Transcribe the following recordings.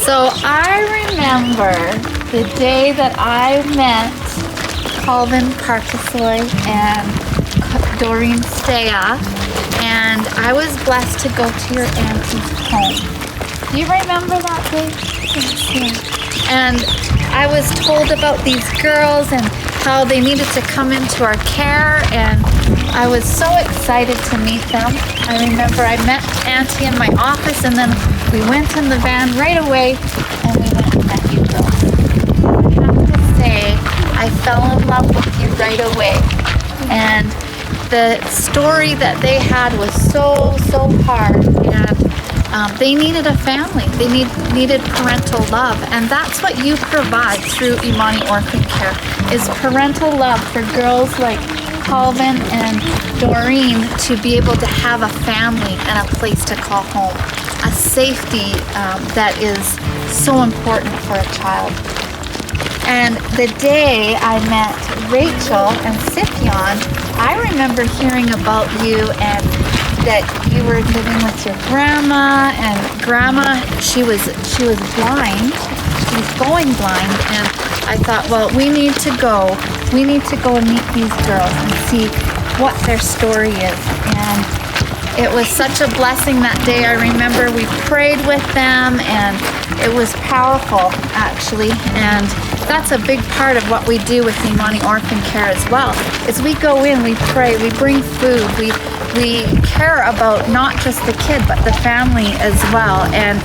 So I remember the day that I met Calvin Parkasoy and Doreen Stea, and I was blessed to go to your auntie's home. Do you remember that day? And I was told about these girls and how they needed to come into our care, and I was so excited to meet them. I remember I met Auntie in my office, and then we went in the van right away and we went and met you girls. I have to say, I fell in love with you right away. And the story that they had was so hard, and they needed a family. They needed parental love, and that's what you provide through Imani Orphan Care, is parental love for girls like Calvin and Doreen to be able to have a family and a place to call home, a safety that is so important for a child. And the day I met Rachel and Scipion, I remember hearing about you and that you were living with your grandma, and grandma, she was blind. She was going blind, and I thought, well, we need to go and meet these girls and see what their story is. And it was such a blessing that day. I remember we prayed with them, and it was powerful, actually. And that's a big part of what we do with Imani Orphan Care as well, is we go in, we pray, we bring food, we care about not just the kid, but the family as well. And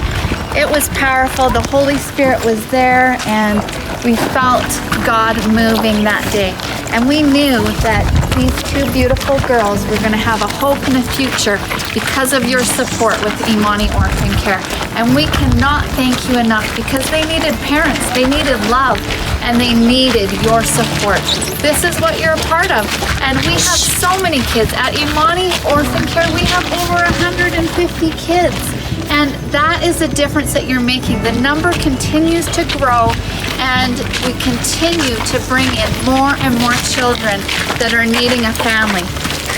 it was powerful. The Holy Spirit was there, and we felt God moving that day. And we knew that these two beautiful girls were going to have a hope in the future because of your support with Imani Orphan Care. And we cannot thank you enough, because they needed parents, they needed love, and they needed your support. This is what you're a part of. And we have so many kids. At Imani Orphan Care, we have over 150 kids. And that is the difference that you're making. The number continues to grow, and we continue to bring in more and more children that are needing a family.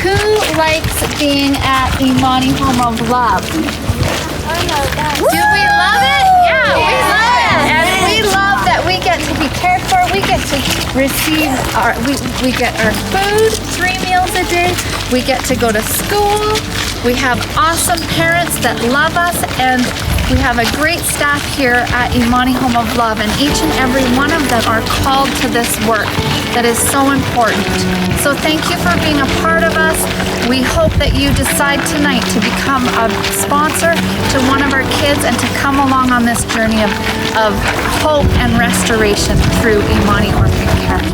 Who likes being at Imani Home of Love? Do we love it? Yeah, we love it. And we love that we get to be cared for. We get to receive we get our food 3 meals a day. We get to go to school. We have awesome parents that love us, and we have a great staff here at Imani Home of Love, and each and every one of them are called to this work that is so important. So thank you for being a part of us. We hope that you decide tonight to become a sponsor to one of our kids and to come along on this journey of hope and restoration through Imani Orphan Care.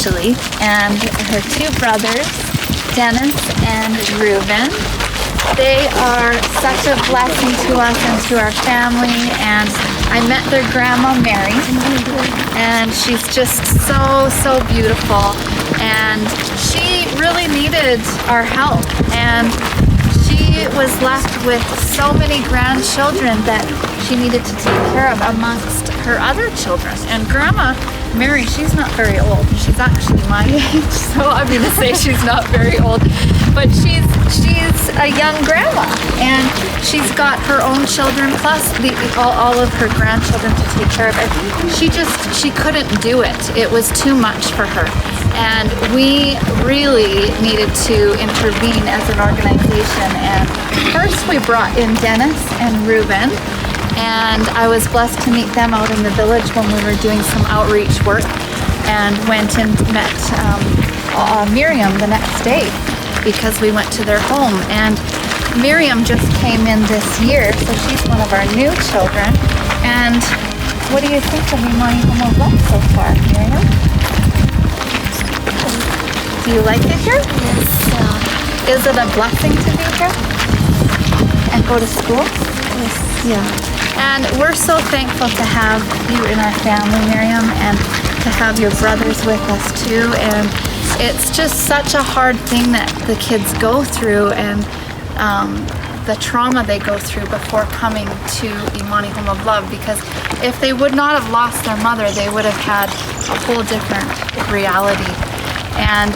actually, and her two brothers, Dennis and Reuben. They are such a blessing to us and to our family, and I met their grandma, Mary, and she's just so beautiful, and she really needed our help, and she was left with so many grandchildren that she needed to take care of amongst her other children. And Grandma Mary, she's not very old. She's actually my age, so I'm going to say she's not very old. But she's a young grandma, and she's got her own children plus all of her grandchildren to take care of. And she couldn't do it. It was too much for her. And we really needed to intervene as an organization. And first we brought in Dennis and Reuben, and I was blessed to meet them out in the village when we were doing some outreach work, and went and met Miriam the next day because we went to their home. And Miriam just came in this year, so she's one of our new children. And what do you think of Imani Home of Love so far, Miriam? Do you like it here? Yes. Is it a blessing to be here and go to school? Yes. Yeah. And we're so thankful to have you in our family, Miriam, and to have your brothers with us too. And it's just such a hard thing that the kids go through, and the trauma they go through before coming to Imani Home of Love, because if they would not have lost their mother, they would have had a whole different reality. And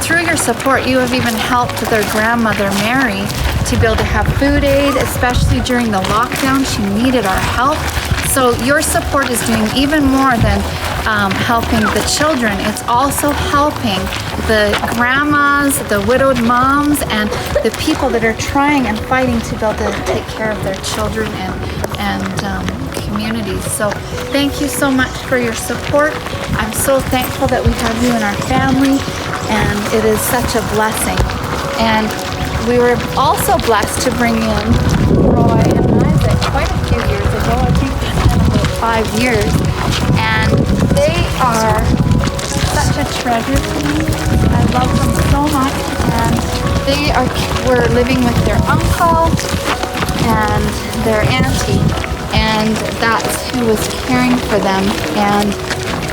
through your support, you have even helped their grandmother, Mary, to be able to have food aid, especially during the lockdown. She needed our help. So your support is doing even more than helping the children. It's also helping the grandmas, the widowed moms, and the people that are trying and fighting to be able to take care of their children and communities. So thank you so much for your support. I'm so thankful that we have you in our family, and it is such a blessing. And we were also blessed to bring in Roy and Isaac quite a few years ago. I think it's been about 5 years. And they are such a treasure to me. I love them so much. And were living with their uncle and their auntie. And that's who was caring for them. And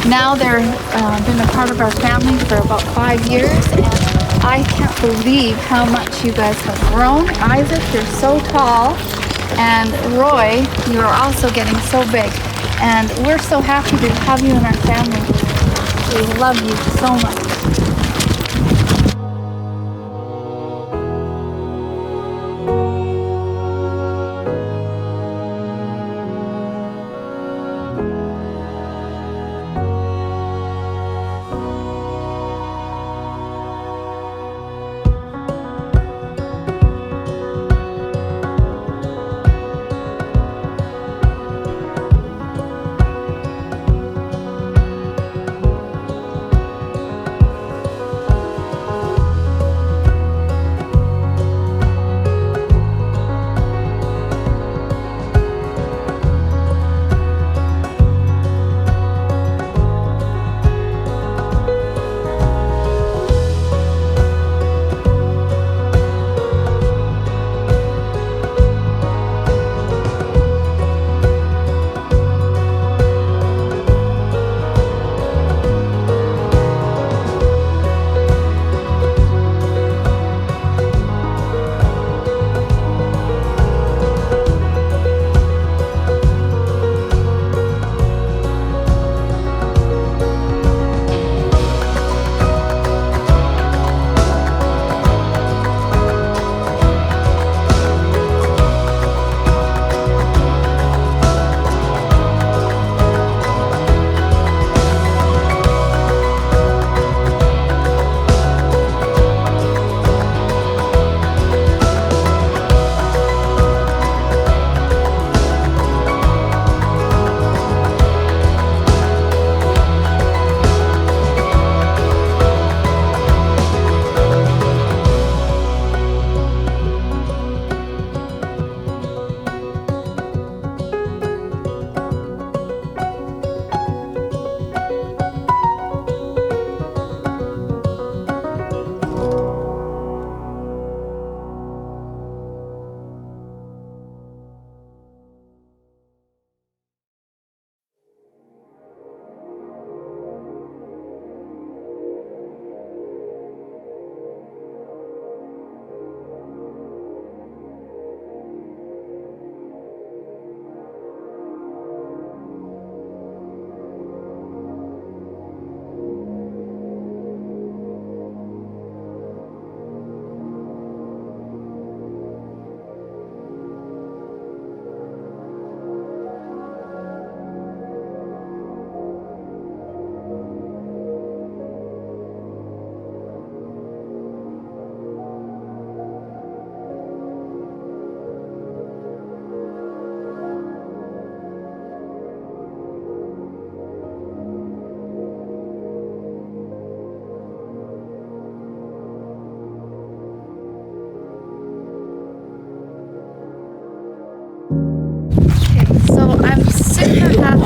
now they're been a part of our family for about 5 years. And I can't believe how much you guys have grown. Isaac, you're so tall. And Roy, you're also getting so big. And we're so happy to have you in our family. We love you so much.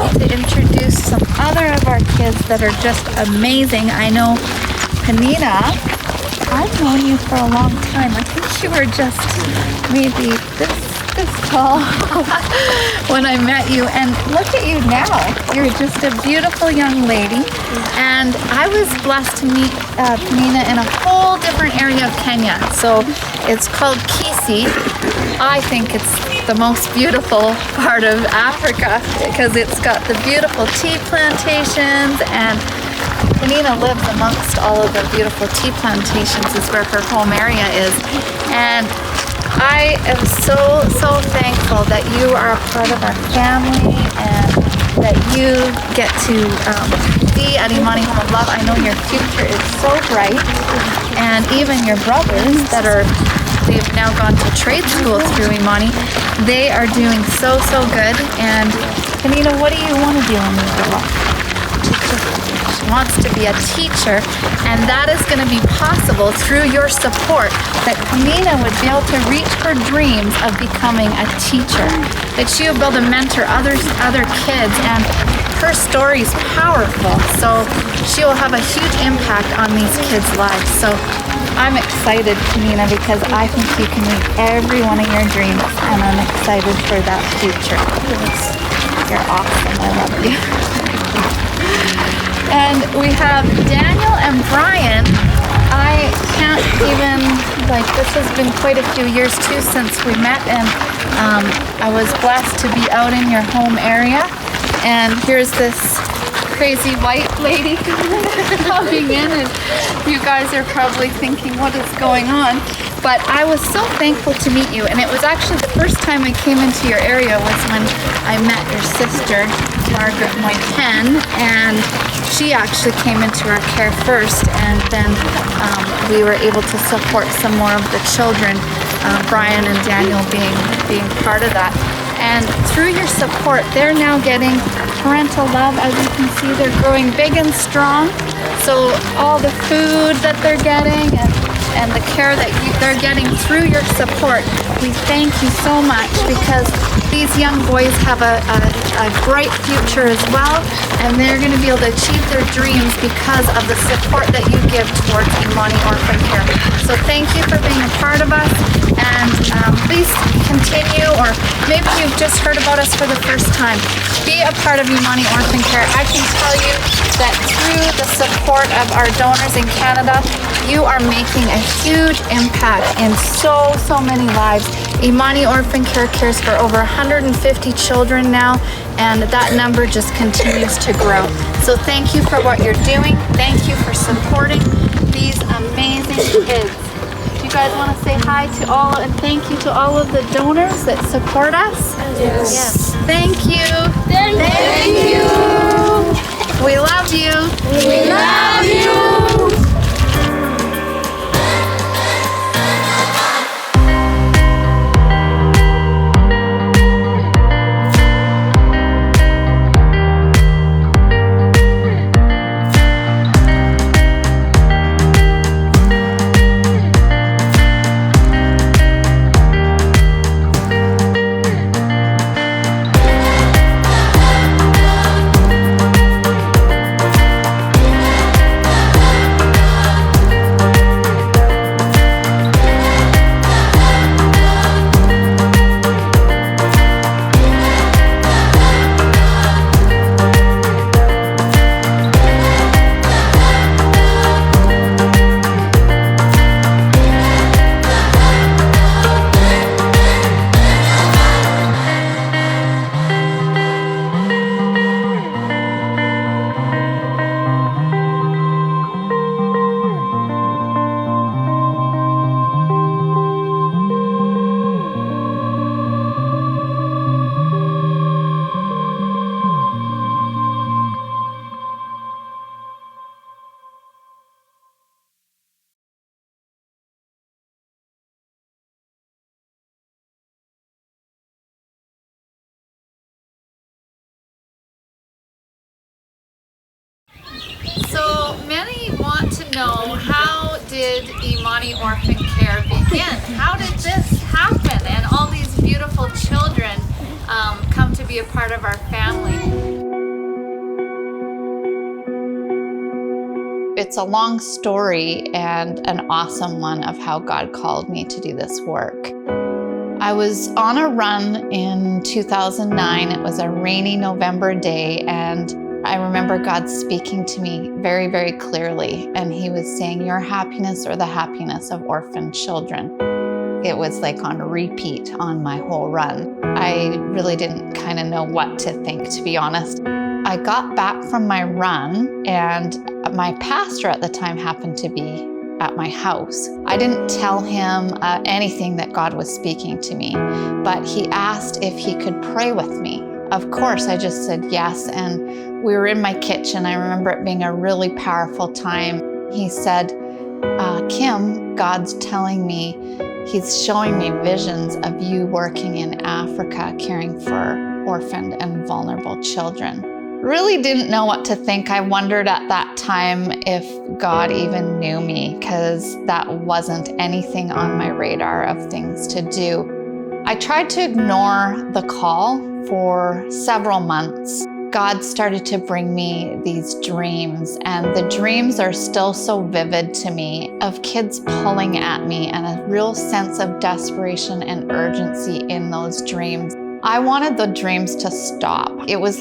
to introduce some other of our kids that are just amazing. I know Panina, I've known you for a long time. I think you were just maybe this tall when I met you, and look at you now. You're just a beautiful young lady, and I was blessed to meet Panina in a whole different area of Kenya. So it's called Kisii. I think it's the most beautiful part of Africa because it's got the beautiful tea plantations, and Panina lives amongst all of the beautiful tea plantations is where her home area is. And I am so thankful that you are a part of our family and that you get to be at Imani Home of Love. I know your future is so bright, and even your brothers they've now gone to trade school through Imani. They are doing so good. And Panina, what do you want to do when you grow up? She wants to be a teacher, and that is going to be possible through your support, that Panina would be able to reach her dreams of becoming a teacher, that she will be able to mentor other kids, and her story is powerful, so she will have a huge impact on these kids' lives. So I'm excited, Panina, because I think you can meet every one of your dreams, and I'm excited for that future. You're awesome. I love you. And we have Daniel and Brian. I can't even, this has been quite a few years too since we met, and I was blessed to be out in your home area. And here's this crazy white lady coming in, and you guys are probably thinking, what is going on? But I was so thankful to meet you, and it was actually the first time I came into your area was when I met your sister, Margaret Moyten, and she actually came into our care first, and then we were able to support some more of the children, Brian and Daniel being part of that. And through your support, they're now getting parental love. As you can see, they're growing big and strong. So all the food that they're getting and the care that they're getting through your support, we thank you so much, because these young boys have a bright future as well, and they're going to be able to achieve their dreams because of the support that you give towards Imani Orphan Care. So thank you for being a part of us, and please continue, or maybe you've just heard about us for the first time, be a part of Imani Orphan Care. I can tell you that through the support of our donors in Canada, you are making a huge impact in so many lives. Imani Orphan Care cares for over 150 children now, and that number just continues to grow. So thank you for what you're doing. Thank you for supporting these amazing kids. Do you guys want to say hi to all, and thank you to all of the donors that support us? Yes. Thank you. Thank you. We love you. We love you. So many want to know, how did Imani Orphan Care begin? How did this happen and all these beautiful children come to be a part of our family? It's a long story and an awesome one of how God called me to do this work. I was on a run in 2009. It was a rainy November day, and I remember God speaking to me very, very clearly, and He was saying, your happiness or the happiness of orphan children. It was like on repeat on my whole run. I really didn't kind of know what to think, to be honest. I got back from my run, and my pastor at the time happened to be at my house. I didn't tell him anything that God was speaking to me, but he asked if he could pray with me. Of course, I just said yes, and we were in my kitchen. I remember it being a really powerful time. He said, Kim, God's telling me, He's showing me visions of you working in Africa, caring for orphaned and vulnerable children. Really didn't know what to think. I wondered at that time if God even knew me, because that wasn't anything on my radar of things to do. I tried to ignore the call for several months. God started to bring me these dreams, and the dreams are still so vivid to me, of kids pulling at me and a real sense of desperation and urgency in those dreams. I wanted the dreams to stop. It was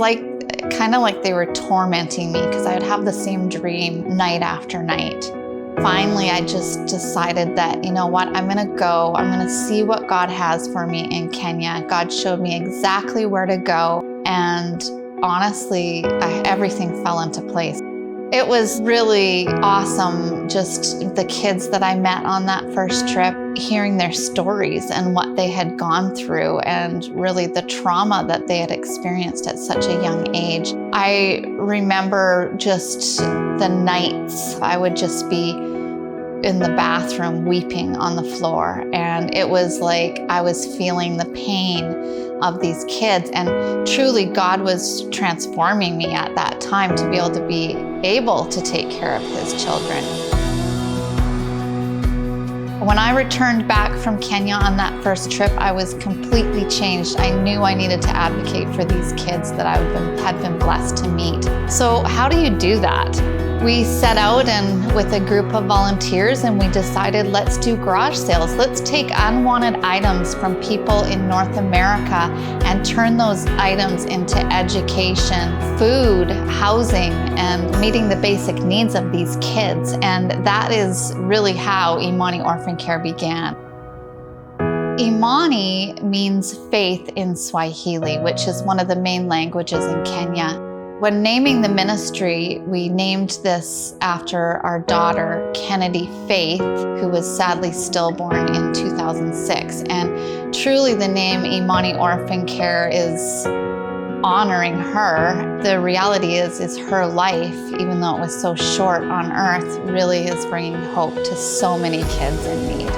kind of like they were tormenting me, because I would have the same dream night after night. Finally, I just decided that, you know what, I'm gonna go. I'm gonna see what God has for me in Kenya. God showed me exactly where to go, and honestly, everything fell into place. It was really awesome, just the kids that I met on that first trip, hearing their stories and what they had gone through, and really the trauma that they had experienced at such a young age. I remember just the nights I would just be in the bathroom weeping on the floor, and it was like I was feeling the pain of these kids, and truly God was transforming me at that time to be able to take care of His children. When I returned back from Kenya on that first trip, I was completely changed. I knew I needed to advocate for these kids that I had been blessed to meet. So how do you do that? We set out with a group of volunteers, and we decided, let's do garage sales. Let's take unwanted items from people in North America and turn those items into education, food, housing, and meeting the basic needs of these kids. And that is really how Imani Orphan Care began. Imani means faith in Swahili, which is one of the main languages in Kenya. When naming the ministry, we named this after our daughter, Kennedy Faith, who was sadly stillborn in 2006. And truly the name Imani Orphan Care is honoring her. The reality is her life, even though it was so short on earth, really is bringing hope to so many kids in need.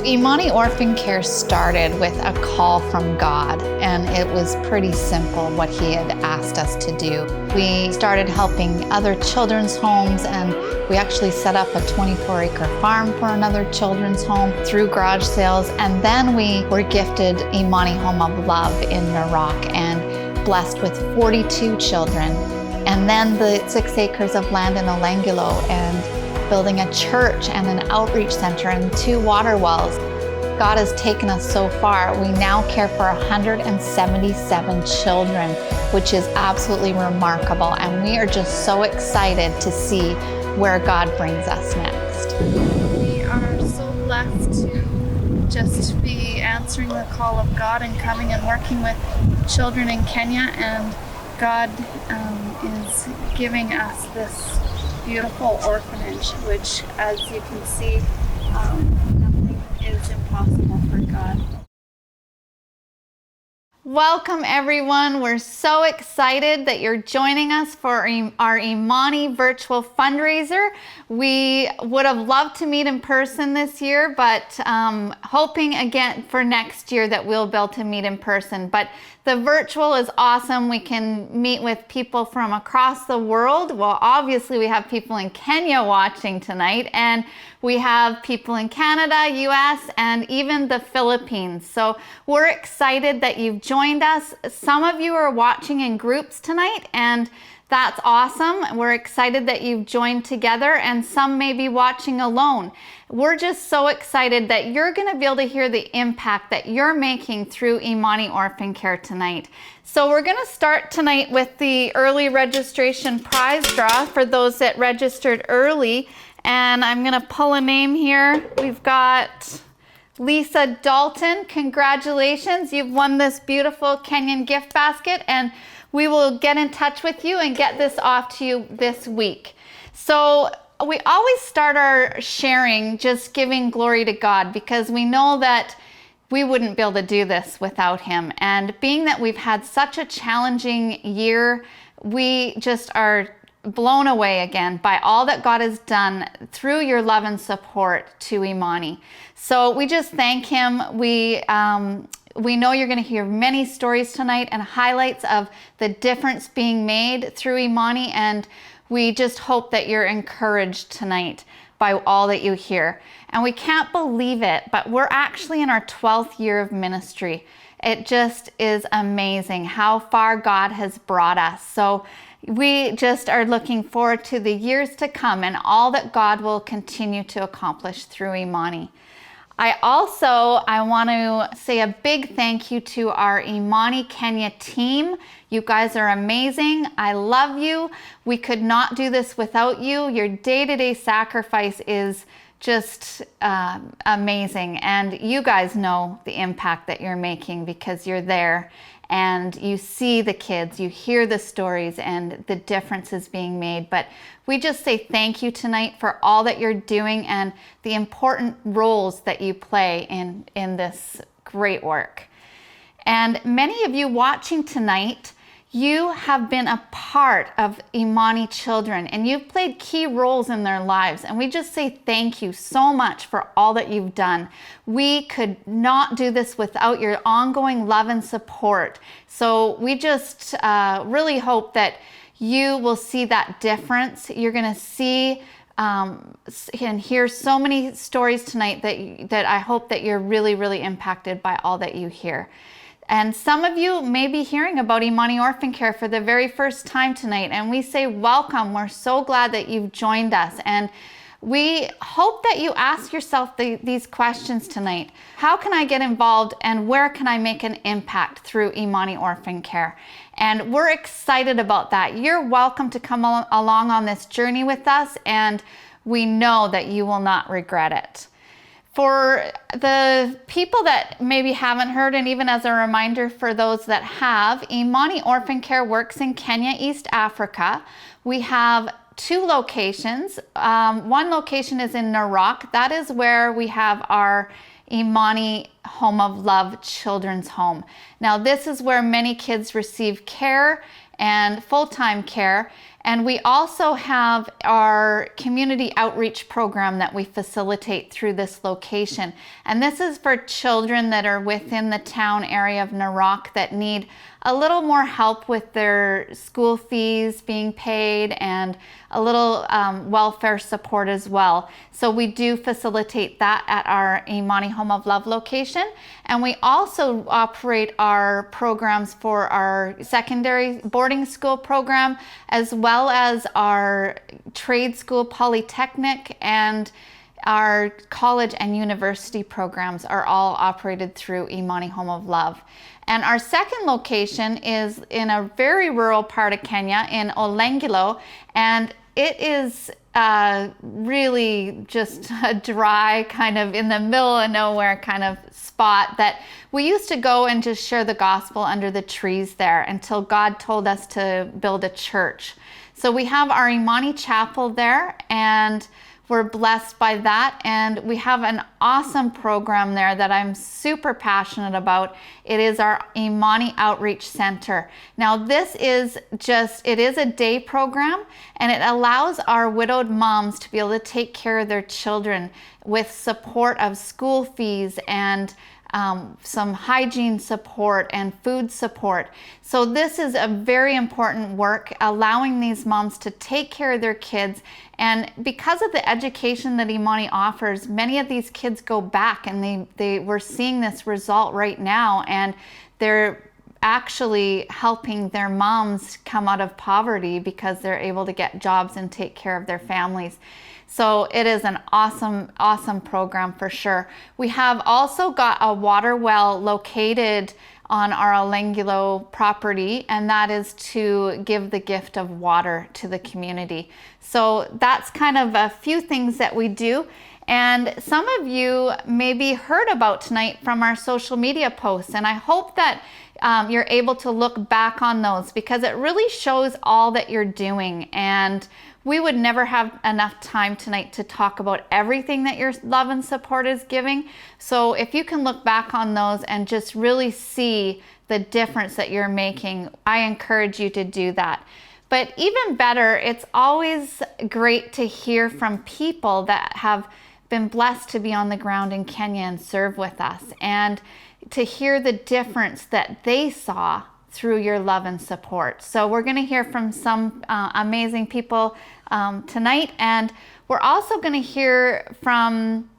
Imani Orphan Care started with a call from God, and it was pretty simple what He had asked us to do. We started helping other children's homes, and we actually set up a 24-acre farm for another children's home through garage sales. And then we were gifted Imani Home of Love in Narok and blessed with 42 children. And then the 6 acres of land in Olangulo, and building a church and an outreach center and 2 water wells. God has taken us so far. We now care for 177 children, which is absolutely remarkable. And we are just so excited to see where God brings us next. We are so blessed to just be answering the call of God and coming and working with children in Kenya. And God is giving us this beautiful orphanage, which, as you can see, nothing is impossible for God. Welcome everyone. We're so excited that you're joining us for our Imani virtual fundraiser. We would have loved to meet in person this year, but hoping again for next year that we'll be able to meet in person. But the virtual is awesome. We can meet with people from across the world. Well, obviously we have people in Kenya watching tonight, and we have people in Canada, US, and even the Philippines. So we're excited that you've joined us. Some of you are watching in groups tonight, and That's awesome. We're excited that you've joined together, and some may be watching alone. We're just so excited that you're going to be able to hear the impact that you're making through Imani Orphan Care tonight. So we're going to start tonight with the early registration prize draw for those that registered early. And I'm going to pull a name here. We've got Lisa Dalton. Congratulations. You've won this beautiful Kenyan gift basket, and we will get in touch with you and get this off to you this week. So we always start our sharing just giving glory to God, because we know that we wouldn't be able to do this without Him. And being that we've had such a challenging year, we just are blown away again by all that God has done through your love and support to Imani. So we just thank Him. We know you're going to hear many stories tonight and highlights of the difference being made through Imani, and we just hope that you're encouraged tonight by all that you hear. And we can't believe it, but we're actually in our 12th year of ministry. It just is amazing how far God has brought us. So we just are looking forward to the years to come and all that God will continue to accomplish through Imani. I want to say a big thank you to our Imani Kenya team. You guys are amazing. I love you. We could not do this without you. Your day-to-day sacrifice is just amazing. And you guys know the impact that you're making because you're there and you see the kids, you hear the stories and the differences being made. But we just say thank you tonight for all that you're doing and the important roles that you play in this great work. And many of you watching tonight, you have been a part of Imani children and you've played key roles in their lives. And we just say thank you so much for all that you've done. We could not do this without your ongoing love and support. So we just really hope that you will see that difference. You're going to see and hear so many stories tonight that I hope that you're really, really impacted by all that you hear. And some of you may be hearing about Imani Orphan Care for the very first time tonight, and we say welcome. We're so glad that you've joined us, and we hope that you ask yourself these questions tonight. How can I get involved, and where can I make an impact through Imani Orphan Care? And we're excited about that. You're welcome to come along on this journey with us, and we know that you will not regret it. For the people that maybe haven't heard, and even as a reminder for those that have, Imani Orphan Care works in Kenya, East Africa. We have 2 locations. One location is in Narok. That is where we have our Imani Home of Love Children's Home. Now, this is where many kids receive care and full-time care. And we also have our community outreach program that we facilitate through this location. And this is for children that are within the town area of Narok that need a little more help with their school fees being paid and a little welfare support as well. So we do facilitate that at our Imani Home of Love location. And we also operate our programs for our secondary boarding school program, as well as our trade school, polytechnic, and our college and university programs are all operated through Imani Home of Love. And our second location is in a very rural part of Kenya in Olengilo, and it is really just a dry kind of in the middle of nowhere kind of spot that we used to go and just share the gospel under the trees there until God told us to build a church. So we have our Imani chapel there, and we're blessed by that, and we have an awesome program there that I'm super passionate about. It is our Imani Outreach Center. Now this is it is a day program, and it allows our widowed moms to be able to take care of their children with support of school fees and some hygiene support and food support. So this is a very important work, allowing these moms to take care of their kids. And because of the education that Imani offers, many of these kids go back, and we're seeing this result right now, and they're actually helping their moms come out of poverty because they're able to get jobs and take care of their families. So it is an awesome, awesome program for sure. We have also got a water well located on our Olengulo property, and that is to give the gift of water to the community. So that's kind of a few things that we do. And some of you maybe heard about tonight from our social media posts, and I hope that you're able to look back on those, because it really shows all that you're doing. And we would never have enough time tonight to talk about everything that your love and support is giving. So if you can look back on those and just really see the difference that you're making, I encourage you to do that. But even better, it's always great to hear from people that have been blessed to be on the ground in Kenya and serve with us, and to hear the difference that they saw through your love and support. So we're going to hear from some amazing people tonight, and we're also going to hear from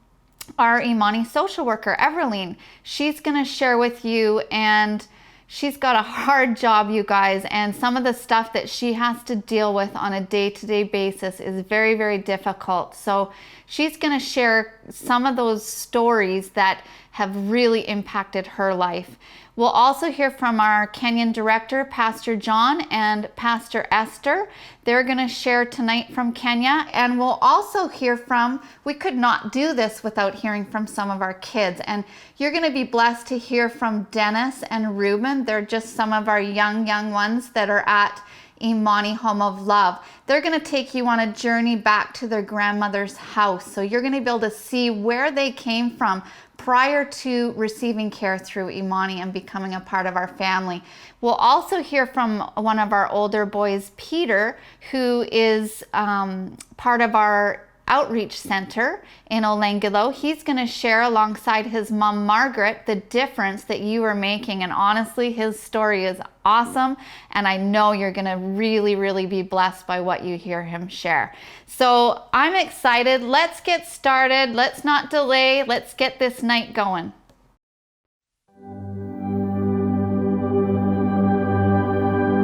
our Imani social worker, Everline. She's going to share with you, and she's got a hard job, you guys, and some of the stuff that she has to deal with on a day-to-day basis is very, very difficult. So she's going to share some of those stories that have really impacted her life. We'll also hear from our Kenyan director, Pastor John, and Pastor Esther. They're going to share tonight from Kenya. And we'll also hear from, we could not do this without hearing from some of our kids. And you're going to be blessed to hear from Dennis and Ruben. They're just some of our young ones that are at Imani Home of Love. They're going to take you on a journey back to their grandmother's house. So you're going to be able to see where they came from prior to receiving care through Imani and becoming a part of our family. We'll also hear from one of our older boys, Peter, who is part of our outreach center in Olengulo. He's going to share alongside his mom, Margaret, the difference that you are making. And honestly, his story is awesome. And I know you're going to really, really be blessed by what you hear him share. So I'm excited. Let's get started. Let's not delay. Let's get this night going.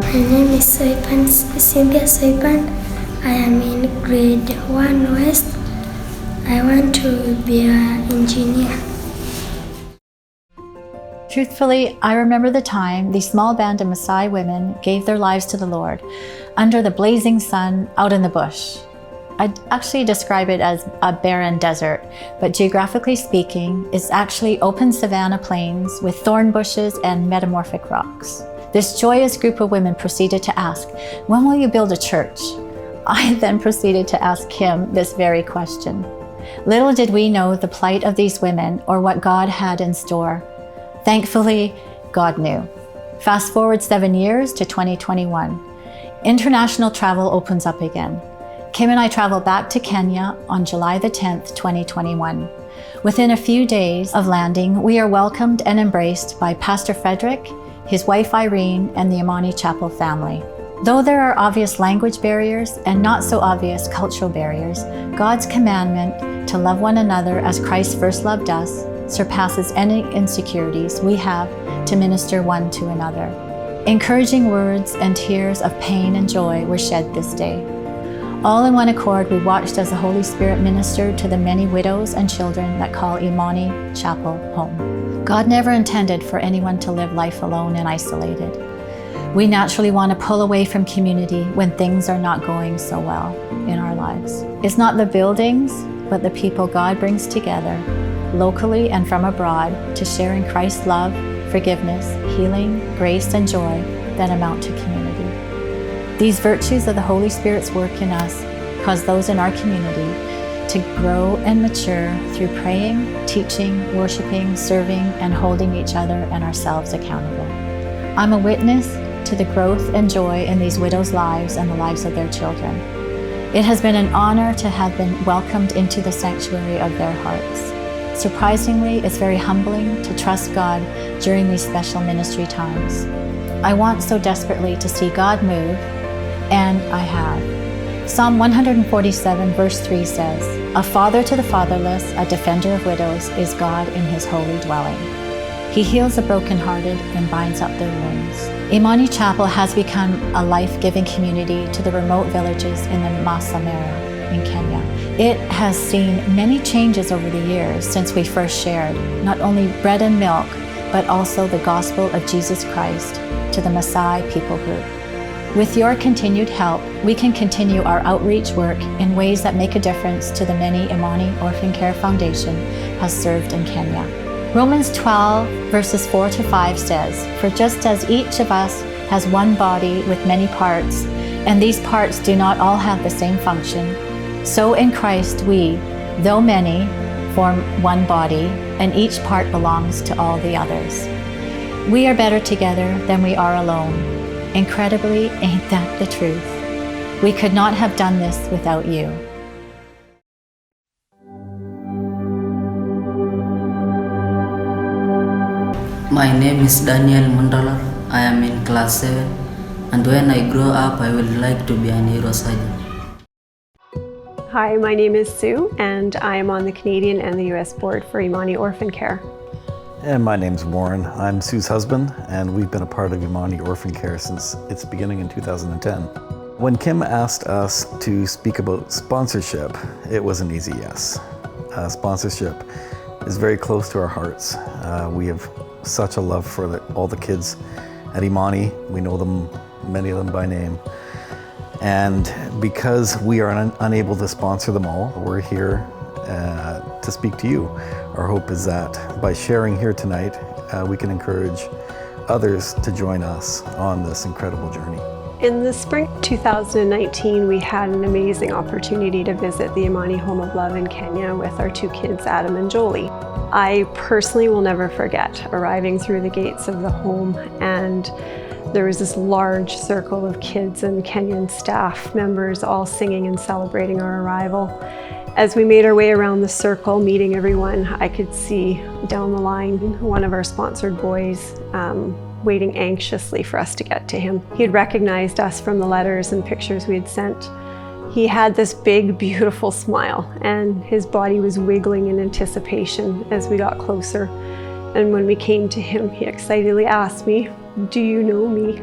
My name is Cynthia Soipan. I am in grade 1 West. I want to be an engineer. Truthfully, I remember the time these small band of Maasai women gave their lives to the Lord under the blazing sun out in the bush. I'd actually describe it as a barren desert, but geographically speaking, it's actually open savanna plains with thorn bushes and metamorphic rocks. This joyous group of women proceeded to ask, "When will you build a church?" I then proceeded to ask him this very question. Little did we know the plight of these women or what God had in store. Thankfully, God knew. Fast forward 7 years to 2021. International travel opens up again. Kim and I travel back to Kenya on July the 10th, 2021. Within a few days of landing, we are welcomed and embraced by Pastor Frederick, his wife Irene, and the Imani Chapel family. Though there are obvious language barriers and not so obvious cultural barriers, God's commandment to love one another as Christ first loved us surpasses any insecurities we have to minister one to another. Encouraging words and tears of pain and joy were shed this day. All in one accord, we watched as the Holy Spirit ministered to the many widows and children that call Imani Chapel home. God never intended for anyone to live life alone and isolated. We naturally want to pull away from community when things are not going so well in our lives. It's not the buildings, but the people God brings together, locally and from abroad, to share in Christ's love, forgiveness, healing, grace, and joy that amount to community. These virtues of the Holy Spirit's work in us cause those in our community to grow and mature through praying, teaching, worshiping, serving, and holding each other and ourselves accountable. I'm a witness to the growth and joy in these widows' lives and the lives of their children. It has been an honor to have been welcomed into the sanctuary of their hearts. Surprisingly, it's very humbling to trust God during these special ministry times. I want so desperately to see God move, and I have. Psalm 147 verse 3 says, "A father to the fatherless, a defender of widows, is God in his holy dwelling." He heals the brokenhearted and binds up their wounds. Imani Chapel has become a life-giving community to the remote villages in the Masai Mara in Kenya. It has seen many changes over the years since we first shared not only bread and milk, but also the gospel of Jesus Christ to the Maasai people group. With your continued help, we can continue our outreach work in ways that make a difference to the many Imani Orphan Care Foundation has served in Kenya. Romans 12 verses 4 to 5 says, "For just as each of us has one body with many parts, and these parts do not all have the same function, so in Christ we, though many, form one body, and each part belongs to all the others. We are better together than we are alone. Incredibly, ain't that the truth? We could not have done this without you." My name is Daniel Mundala. I am in class 7, and when I grow up, I would like to be a neurosurgeon. Hi, my name is Sue, and I am on the Canadian and the US board for Imani Orphan Care. And my name's Warren. I'm Sue's husband, and we've been a part of Imani Orphan Care since its beginning in 2010. When Kim asked us to speak about sponsorship, it was an easy yes. Sponsorship is very close to our hearts. We have such a love for all the kids at Imani. We know them, many of them by name. And because we are unable to sponsor them all, we're here to speak to you. Our hope is that by sharing here tonight, we can encourage others to join us on this incredible journey. In the spring of 2019, we had an amazing opportunity to visit the Imani Home of Love in Kenya with our 2 kids, Adam and Jolie. I personally will never forget arriving through the gates of the home, and there was this large circle of kids and Kenyan staff members all singing and celebrating our arrival. As we made our way around the circle, meeting everyone, I could see down the line one of our sponsored boys waiting anxiously for us to get to him. He had recognized us from the letters and pictures we had sent. He had this big, beautiful smile, and his body was wiggling in anticipation as we got closer. And when we came to him, he excitedly asked me, "Do you know me?"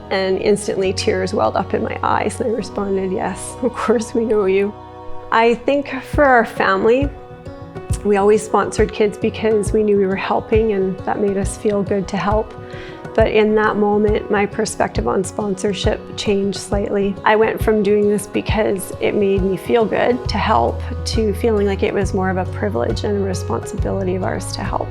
And instantly tears welled up in my eyes, and I responded, "Yes, of course we know you." I think for our family, we always sponsored kids because we knew we were helping, and that made us feel good to help. But in that moment, my perspective on sponsorship changed slightly. I went from doing this because it made me feel good to help to feeling like it was more of a privilege and a responsibility of ours to help.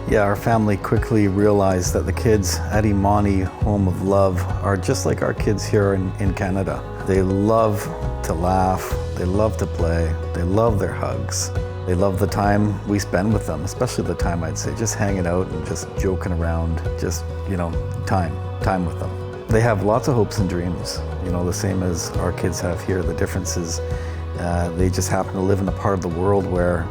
Yeah, our family quickly realized that the kids at Imani Home of Love are just like our kids here in Canada. They love to laugh, they love to play, they love their hugs. They love the time we spend with them, especially the time, I'd say, just hanging out and just joking around, just, time with them. They have lots of hopes and dreams, the same as our kids have here. The difference is they just happen to live in a part of the world where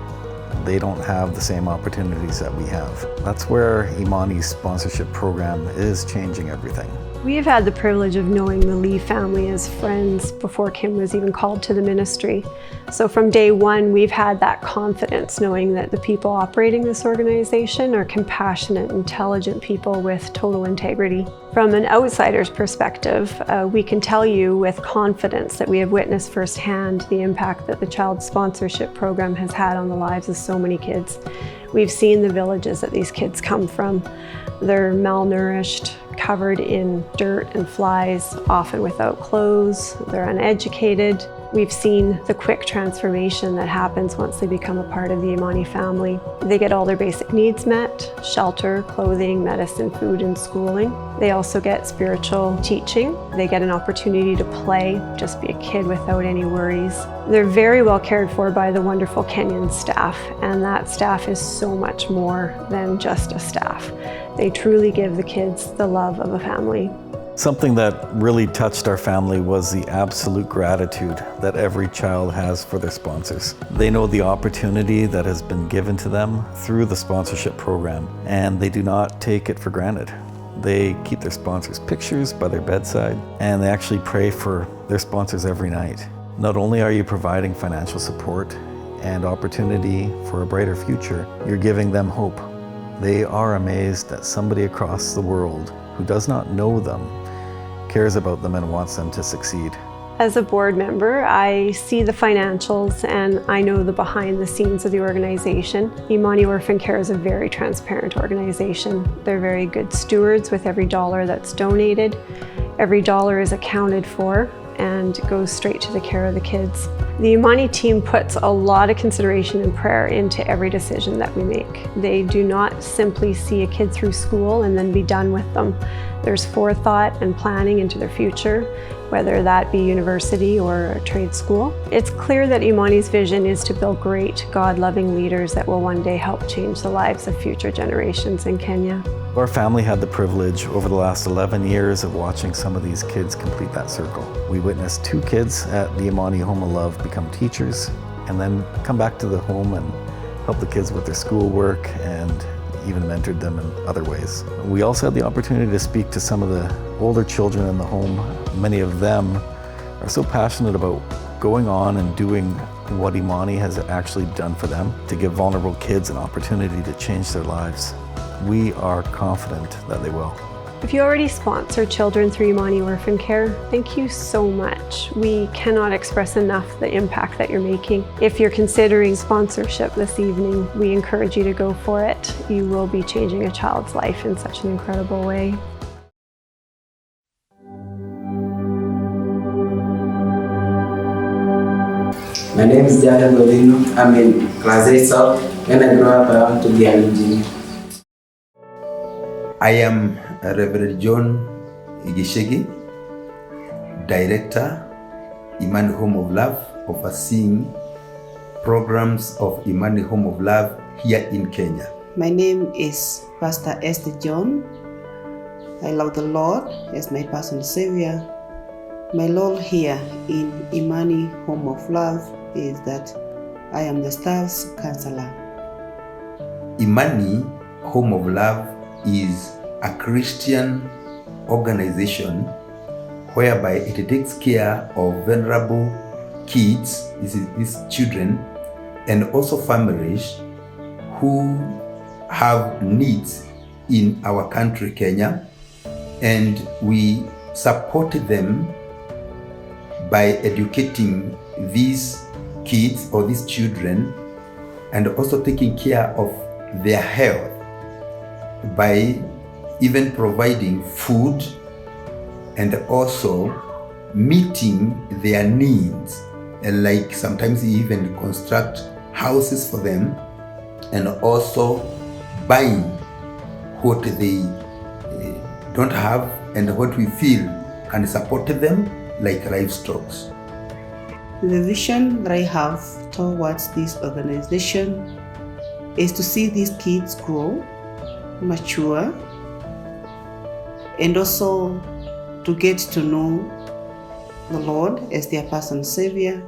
they don't have the same opportunities that we have. That's where Imani's sponsorship program is changing everything. We have had the privilege of knowing the Lee family as friends before Kim was even called to the ministry. So from day one, we've had that confidence knowing that the people operating this organization are compassionate, intelligent people with total integrity. From an outsider's perspective, we can tell you with confidence that we have witnessed firsthand the impact that the child sponsorship program has had on the lives of so many kids. We've seen the villages that these kids come from. They're malnourished, covered in dirt and flies, often without clothes. They're uneducated. We've seen the quick transformation that happens once they become a part of the Imani family. They get all their basic needs met: shelter, clothing, medicine, food, and schooling. They also get spiritual teaching. They get an opportunity to play, just be a kid without any worries. They're very well cared for by the wonderful Kenyan staff, and that staff is so much more than just a staff. They truly give the kids the love of a family. Something that really touched our family was the absolute gratitude that every child has for their sponsors. They know the opportunity that has been given to them through the sponsorship program, and they do not take it for granted. They keep their sponsors' pictures by their bedside, and they actually pray for their sponsors every night. Not only are you providing financial support and opportunity for a brighter future, you're giving them hope. They are amazed that somebody across the world who does not know them cares about them and wants them to succeed. As a board member, I see the financials and I know the behind the scenes of the organization. Imani Orphan Care is a very transparent organization. They're very good stewards with every dollar that's donated. Every dollar is accounted for and goes straight to the care of the kids. The Imani team puts a lot of consideration and prayer into every decision that we make. They do not simply see a kid through school and then be done with them. There's forethought and planning into their future, whether that be university or a trade school. It's clear that Imani's vision is to build great, God-loving leaders that will one day help change the lives of future generations in Kenya. Our family had the privilege over the last 11 years of watching some of these kids complete that circle. We witnessed 2 kids at the Imani Home of Love become teachers and then come back to the home and help the kids with their schoolwork and even mentored them in other ways. We also had the opportunity to speak to some of the older children in the home. Many of them are so passionate about going on and doing what Imani has actually done for them to give vulnerable kids an opportunity to change their lives. We are confident that they will. If you already sponsor children through Imani Orphan Care, thank you so much. We cannot express enough the impact that you're making. If you're considering sponsorship this evening, we encourage you to go for it. You will be changing a child's life in such an incredible way. My name is Genital. I'm in class 8 South. When I grow up, I want to be an engineer. I am Reverend John Igishegi, Director, Imani Home of Love, overseeing programs of Imani Home of Love here in Kenya. My name is Pastor Esther John. I love the Lord as my personal Savior. My role here in Imani Home of Love is that I am the staff's counselor. Imani Home of Love is a Christian organization whereby it takes care of vulnerable kids, these children, and also families who have needs in our country, Kenya, and we support them by educating these kids or these children and also taking care of their health by even providing food and also meeting their needs, and like sometimes we even construct houses for them and also buying what they don't have and what we feel can support them, like livestock. The vision that I have towards this organization is to see these kids grow, mature, and also to get to know the Lord as their personal Savior,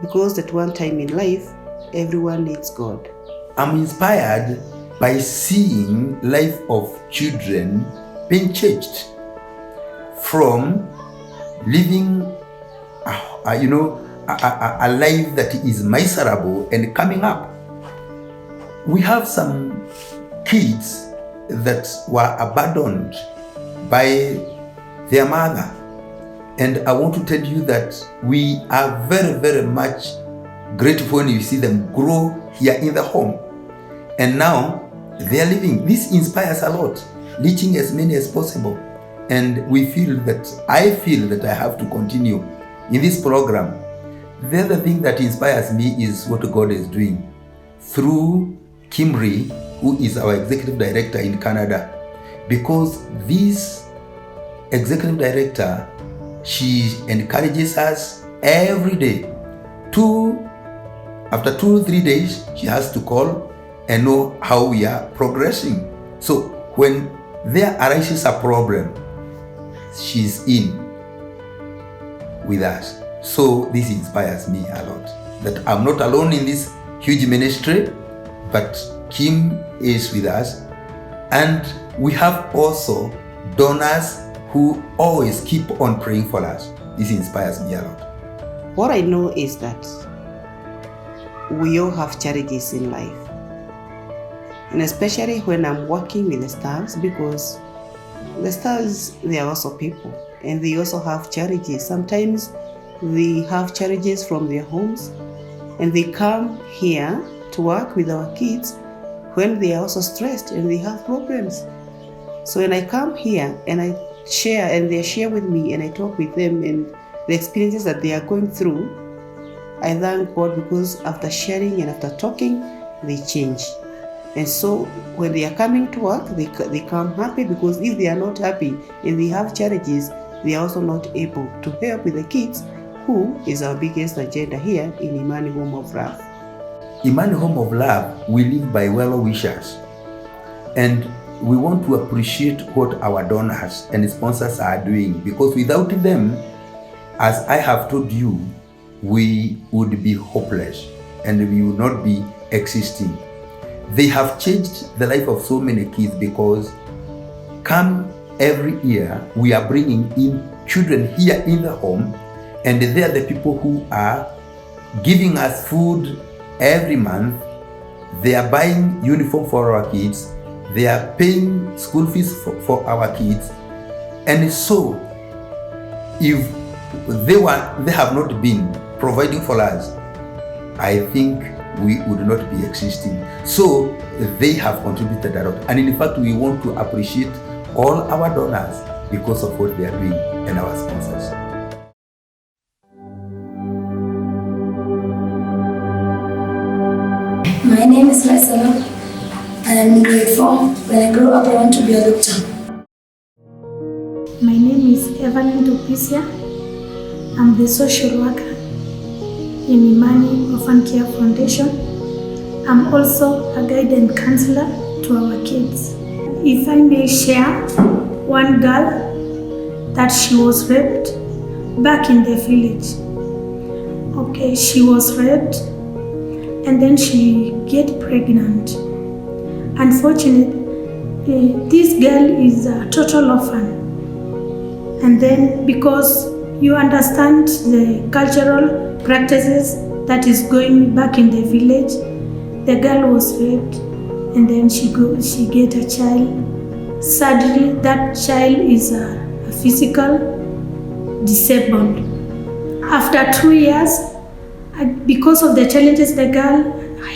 because at one time in life, everyone needs God. I'm inspired by seeing life of children being changed from living a life that is miserable and coming up. We have some kids that were abandoned by their mother, and I want to tell you that we are very, very much grateful when you see them grow here in the home, and now they are living. This inspires a lot, reaching as many as possible, and I feel that I have to continue in this program. The other thing that inspires me is what God is doing through Kimri, who is our executive director in Canada, because this executive director, she encourages us every day. After 2-3 days, she has to call and know how we are progressing. So when there arises a problem, she's in with us. So this inspires me a lot, that I'm not alone in this huge ministry, but Kim is with us, and we have also donors who always keep on praying for us. This inspires me a lot. What I know is that we all have challenges in life, and especially when I'm working with the staffs, because the staffs, they are also people and they also have challenges. Sometimes they have challenges from their homes and they come here to work with our kids when they are also stressed and they have problems. So when I come here and I share and they share with me and I talk with them and the experiences that they are going through, I thank God, because after sharing and after talking, they change. And so when they are coming to work, they come happy, because if they are not happy and they have challenges, they are also not able to help with the kids, who is our biggest agenda here in Imani Home of Love. Imani Home of Love, we live by well-wishers, and we want to appreciate what our donors and sponsors are doing, because without them, as I have told you, we would be hopeless and we would not be existing. They have changed the life of so many kids, because come every year we are bringing in children here in the home, and they are the people who are giving us food every month. They are buying uniform for our kids. They are paying school fees for our kids. And so if they have not been providing for us, I think we would not be existing. So they have contributed a lot. And in fact, we want to appreciate all our donors because of what they are doing and our sponsors. My name is Lysana. I am in grade 4. When I grow up, I want to be a doctor. My name is Evelyn Dupisia. I'm the social worker in Imani Orphan Care Foundation. I'm also a guide and counselor to our kids. If I may share, one girl that she was raped back in the village. Okay, she was raped and then she get pregnant. Unfortunately, this girl is a total orphan. And then because you understand the cultural practices that is going back in the village, the girl was raped and then she get a child. Sadly, that child is a physical disabled. After 2 years, because of the challenges the girl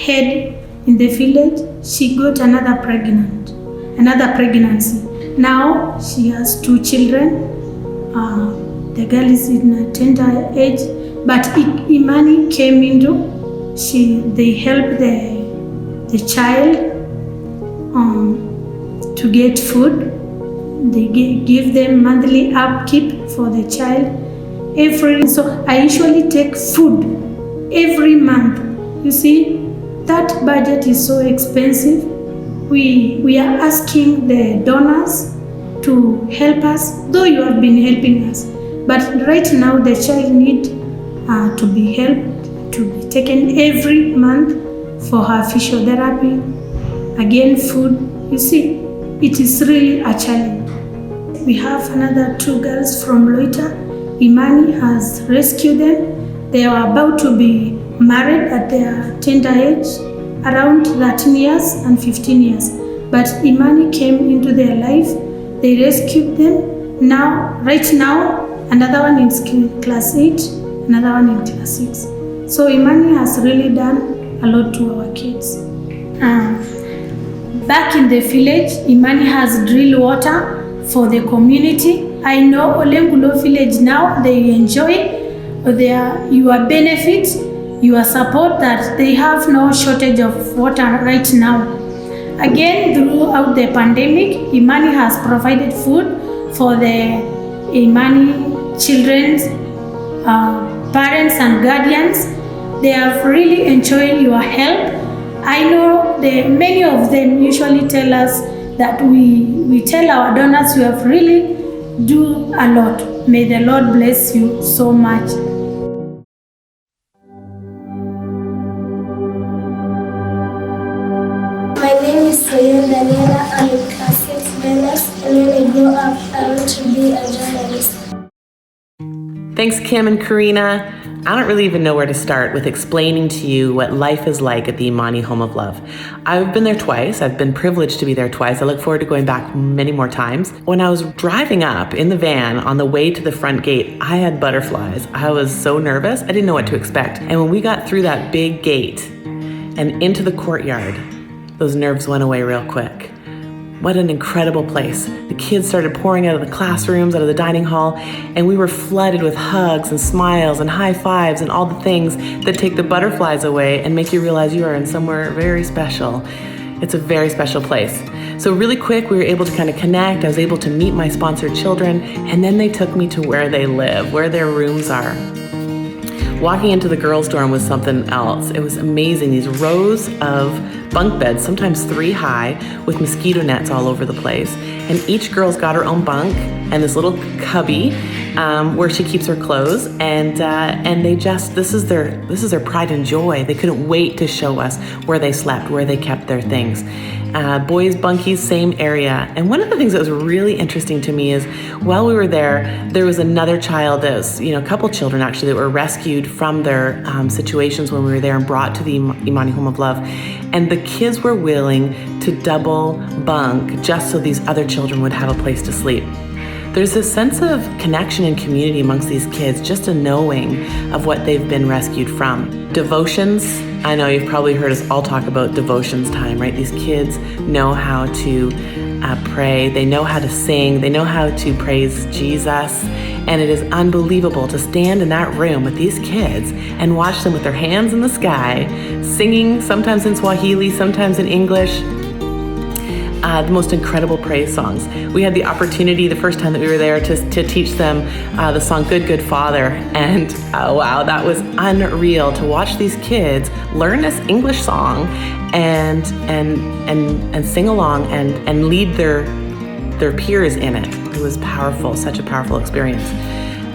had in the village, she got another pregnancy. Now she has 2 children. The girl is in a tender age, but Imani came into. They helped the child to get food. They give them monthly upkeep for the child. So I usually take food every month. You see, that budget is so expensive. We are asking the donors to help us, though you have been helping us. But right now the child needs to be helped, to be taken every month for her physiotherapy, again food. You see, it is really a challenge. We have another 2 girls from Loita. Imani has rescued them. They are about to be married at their tender age, around 13 years and 15 years. But Imani came into their life. They rescued them. Right now, another one in class 8, another one in class 6. So Imani has really done a lot to our kids. Back in the village, Imani has drilled water for the community. I know Olengulo village now, they enjoy your benefits, your support, that they have no shortage of water right now. Again, throughout the pandemic, Imani has provided food for the Imani children's parents and guardians. They have really enjoyed your help. I know many of them usually tell us that we tell our donors, you have really do a lot. May the Lord bless you so much. My name is Soyo Daniela. I'm in class 6 Venus, and when I grow up, I want to be a journalist. Thanks, Kim and Karina. I don't really even know where to start with explaining to you what life is like at the Imani Home of Love. I've been there twice. I've been privileged to be there twice. I look forward to going back many more times. When I was driving up in the van on the way to the front gate, I had butterflies. I was so nervous. I didn't know what to expect. And when we got through that big gate and into the courtyard, those nerves went away real quick. What an incredible place. The kids started pouring out of the classrooms, out of the dining hall, and we were flooded with hugs and smiles and high fives and all the things that take the butterflies away and make you realize you are in somewhere very special. It's a very special place. So really quick, we were able to kind of connect. I was able to meet my sponsored children, and then they took me to where they live, where their rooms are. Walking into the girls' dorm was something else. It was amazing. These rows of bunk beds, sometimes 3 high, with mosquito nets all over the place. And each girl's got her own bunk and this little cubby where she keeps her clothes. And they just, this is their pride and joy. They couldn't wait to show us where they slept, where they kept their things. Boys' bunkies, same area. And one of the things that was really interesting to me is while we were there was another child that was, a couple children actually that were rescued from their situations when we were there and brought to the Imani Home of Love. And the kids were willing to double bunk just so these other children would have a place to sleep. There's this sense of connection and community amongst these kids, just a knowing of what they've been rescued from. Devotions, I know you've probably heard us all talk about devotions time, right? These kids know how to pray, they know how to sing, they know how to praise Jesus, and it is unbelievable to stand in that room with these kids and watch them with their hands in the sky, singing, sometimes in Swahili, sometimes in English, the most incredible praise songs. We had the opportunity the first time that we were there to teach them the song Good, Good Father, and wow, that was unreal to watch these kids learn this English song and sing along and lead their peers in it. It was powerful, such a powerful experience.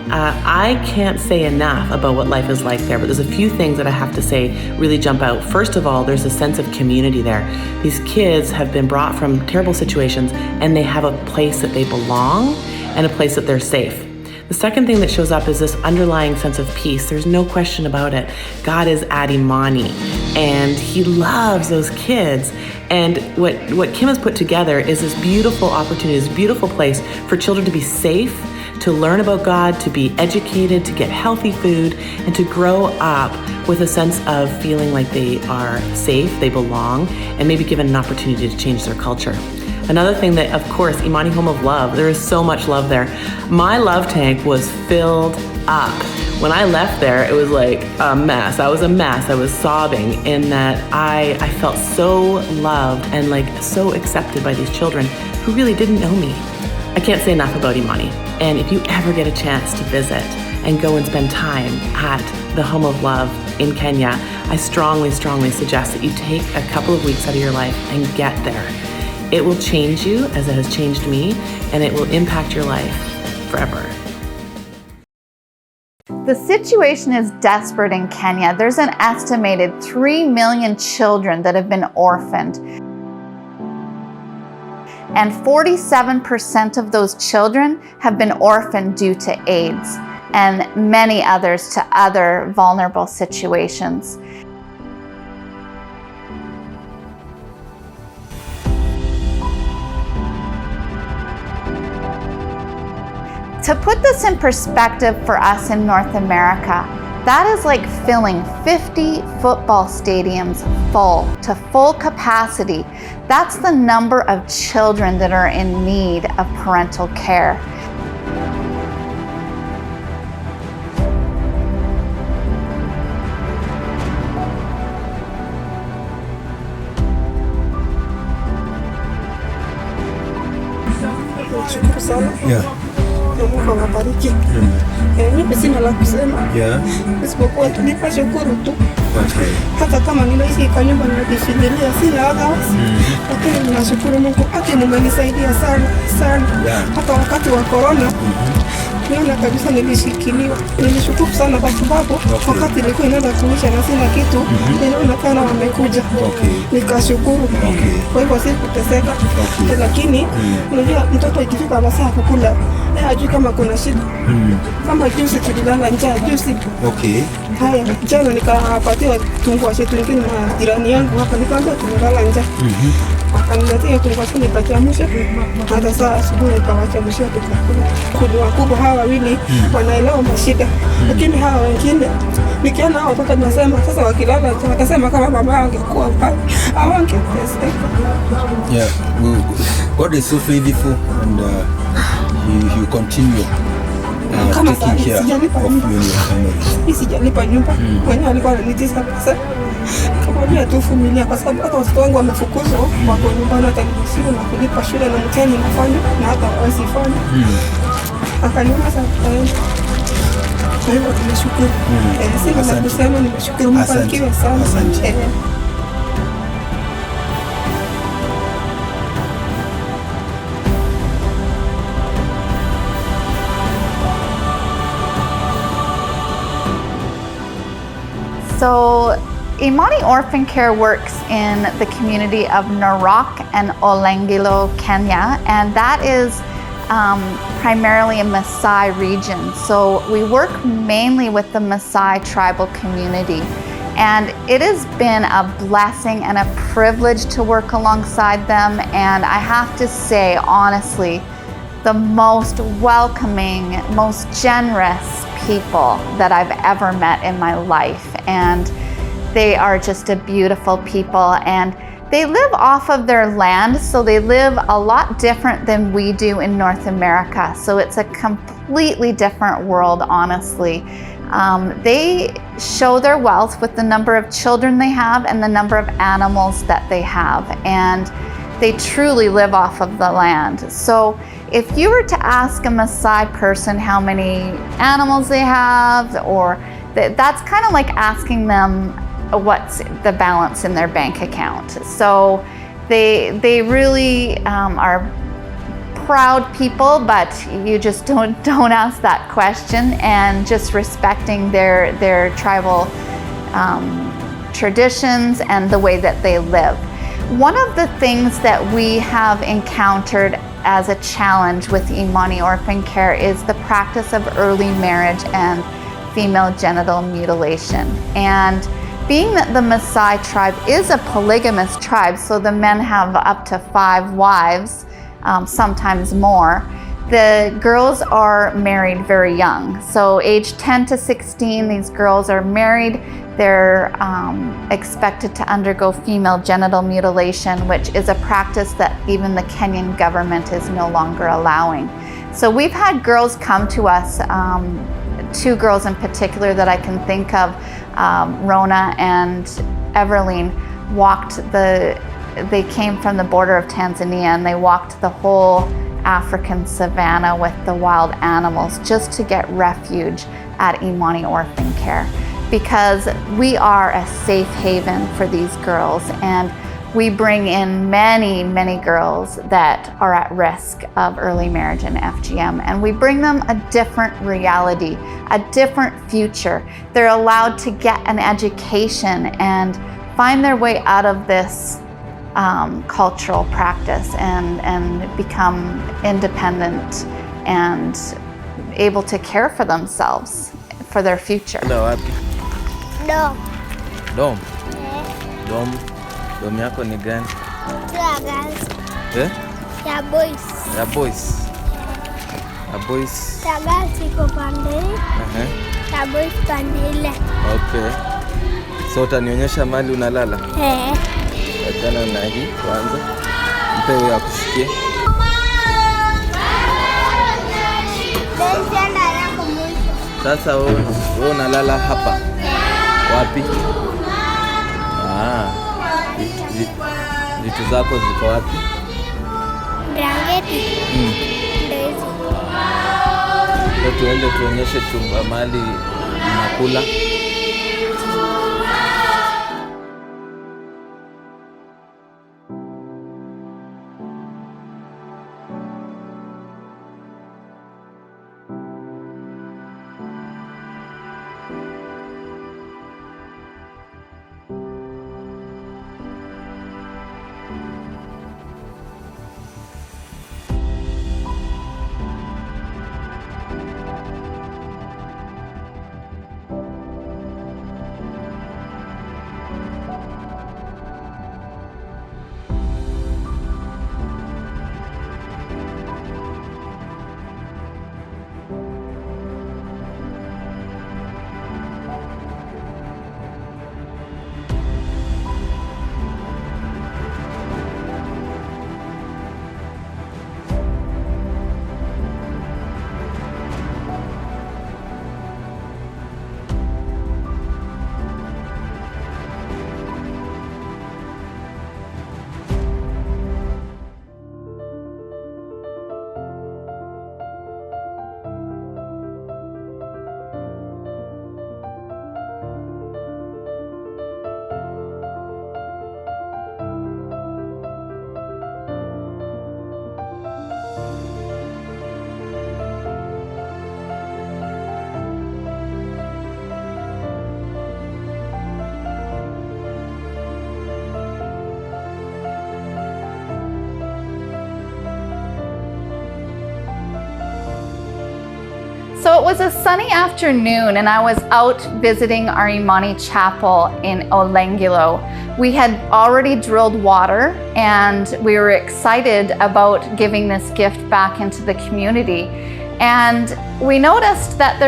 I can't say enough about what life is like there, but there's a few things that I have to say really jump out. First of all, there's a sense of community there. These kids have been brought from terrible situations and they have a place that they belong and a place that they're safe. The second thing that shows up is this underlying sense of peace. There's no question about it. God is at Imani and he loves those kids. And what Kim has put together is this beautiful opportunity, this beautiful place for children to be safe, to learn about God, to be educated, to get healthy food, and to grow up with a sense of feeling like they are safe, they belong, and maybe given an opportunity to change their culture. Another thing that, of course, Imani Home of Love, there is so much love there. My love tank was filled up. When I left there, it was like a mess. I was a mess. I was sobbing in that I felt so loved and like so accepted by these children who really didn't know me. I can't say enough about Imani. And if you ever get a chance to visit and go and spend time at the Home of Love in Kenya, I strongly, strongly suggest that you take a couple of weeks out of your life and get there. It will change you as it has changed me, and it will impact your life forever. The situation is desperate in Kenya. There's an estimated 3 million children that have been orphaned. And 47% of those children have been orphaned due to AIDS, and many others to other vulnerable situations. To put this in perspective for us in North America, that is like filling 50 football stadiums full to full capacity. That's the number of children that are in need of parental care. Mungu awabariki. Mimi sina la kusema. Isipokuwa tunipa shukuru tu. Hata kama ninaishi kwa nyumba ninajishindilia sina others. Lakini ninashukuru Mungu ati mumenisaidia sana sana. Hata wakati wa corona Naona kabisa nilishikiliwa. Nilishukuru sana kwa sababu wakati nilikuwa inaenda kuisha na sina kitu, nilionekana wamekuja. Nikashukuru. Kwa hivyo sikuteseka. Lakini unajua mtoto ikifika masaa kukula, hajui kama kuna shida. Kama juzi tulilala njaa juzi. Haya, jana nikapatiwa tungua chetu ingine na jirani yangu hapa, nikaambia tumelala njaa. Akaniletea tungua chetu nikachamusha. Hata saa asubuhi nikawachamusha tukakula. Kundi wakubwa hawa wawili wanaelewa mashida. Lakini hawa wengine nikiona hao watoto nasema sasa wakilala watasema kama mama yao angekuwa pale. Hawangeteseka. Yeah, God is so faithful and he continue taking care of you and your family. Sijalipa nyumba. Wenyewe walikuwa wananitesa pesa. Nikamwambia tu vumilia kwa sababu hata watoto wangu wamefukuzwa wako nyumbani, watanisiwa na kulipa shule na mtihani nafanya na hata wasifanya. Akaniomba sana tutaenda. Kwa hivyo tunashukuru. Sina la kusema, nimeshukuru Mungu akiwa sana. So Imani Orphan Care works in the community of Narok and Olengilo, Kenya, and that is primarily a Maasai region. So we work mainly with the Maasai tribal community, and it has been a blessing and a privilege to work alongside them. And I have to say, honestly, the most welcoming, most generous people that I've ever met in my life. And they are just a beautiful people, and they live off of their land, so they live a lot different than we do in North America. So it's a completely different world, honestly. They show their wealth with the number of children they have and the number of animals that they have, and they truly live off of the land. So if you were to ask a Maasai person how many animals they have, or that's kind of like asking them what's the balance in their bank account. So they really are proud people, but you just don't ask that question, and just respecting their tribal traditions and the way that they live. One of the things that we have encountered as a challenge with Imani Orphan Care is the practice of early marriage and female genital mutilation. And being that the Maasai tribe is a polygamous tribe, so the men have up to 5 wives, sometimes more, the girls are married very young. So age 10 to 16, these girls are married. They're expected to undergo female genital mutilation, which is a practice that even the Kenyan government is no longer allowing. So we've had girls come to us, 2 girls in particular that I can think of, Rona and Everline, they came from the border of Tanzania, and they walked the whole African savanna with the wild animals just to get refuge at Imani Orphan Care, because we are a safe haven for these girls, and we bring in many, many girls that are at risk of early marriage and FGM, and we bring them a different reality, a different future. They're allowed to get an education and find their way out of this cultural practice and become independent and able to care for themselves for their future. Dom. Dom? Dom yako ni gani? Ya girls. Ya boys. Ya boys. Ya boys. Ya girls iko pande. Ya boys pande ile. Okay. So utanionyesha mahali unalala? Achana na hii kwanza. Mpe huyo akushikie. Sasa wewe unalala hapa. Wapi? Vitu zako ziko wapi? Blanketi. Ndio tuende tuonyeshe chumba mahali unakula. So it was a sunny afternoon and I was out visiting our Imani chapel in Olengulo. We had already drilled water and we were excited about giving this gift back into the community. And we noticed that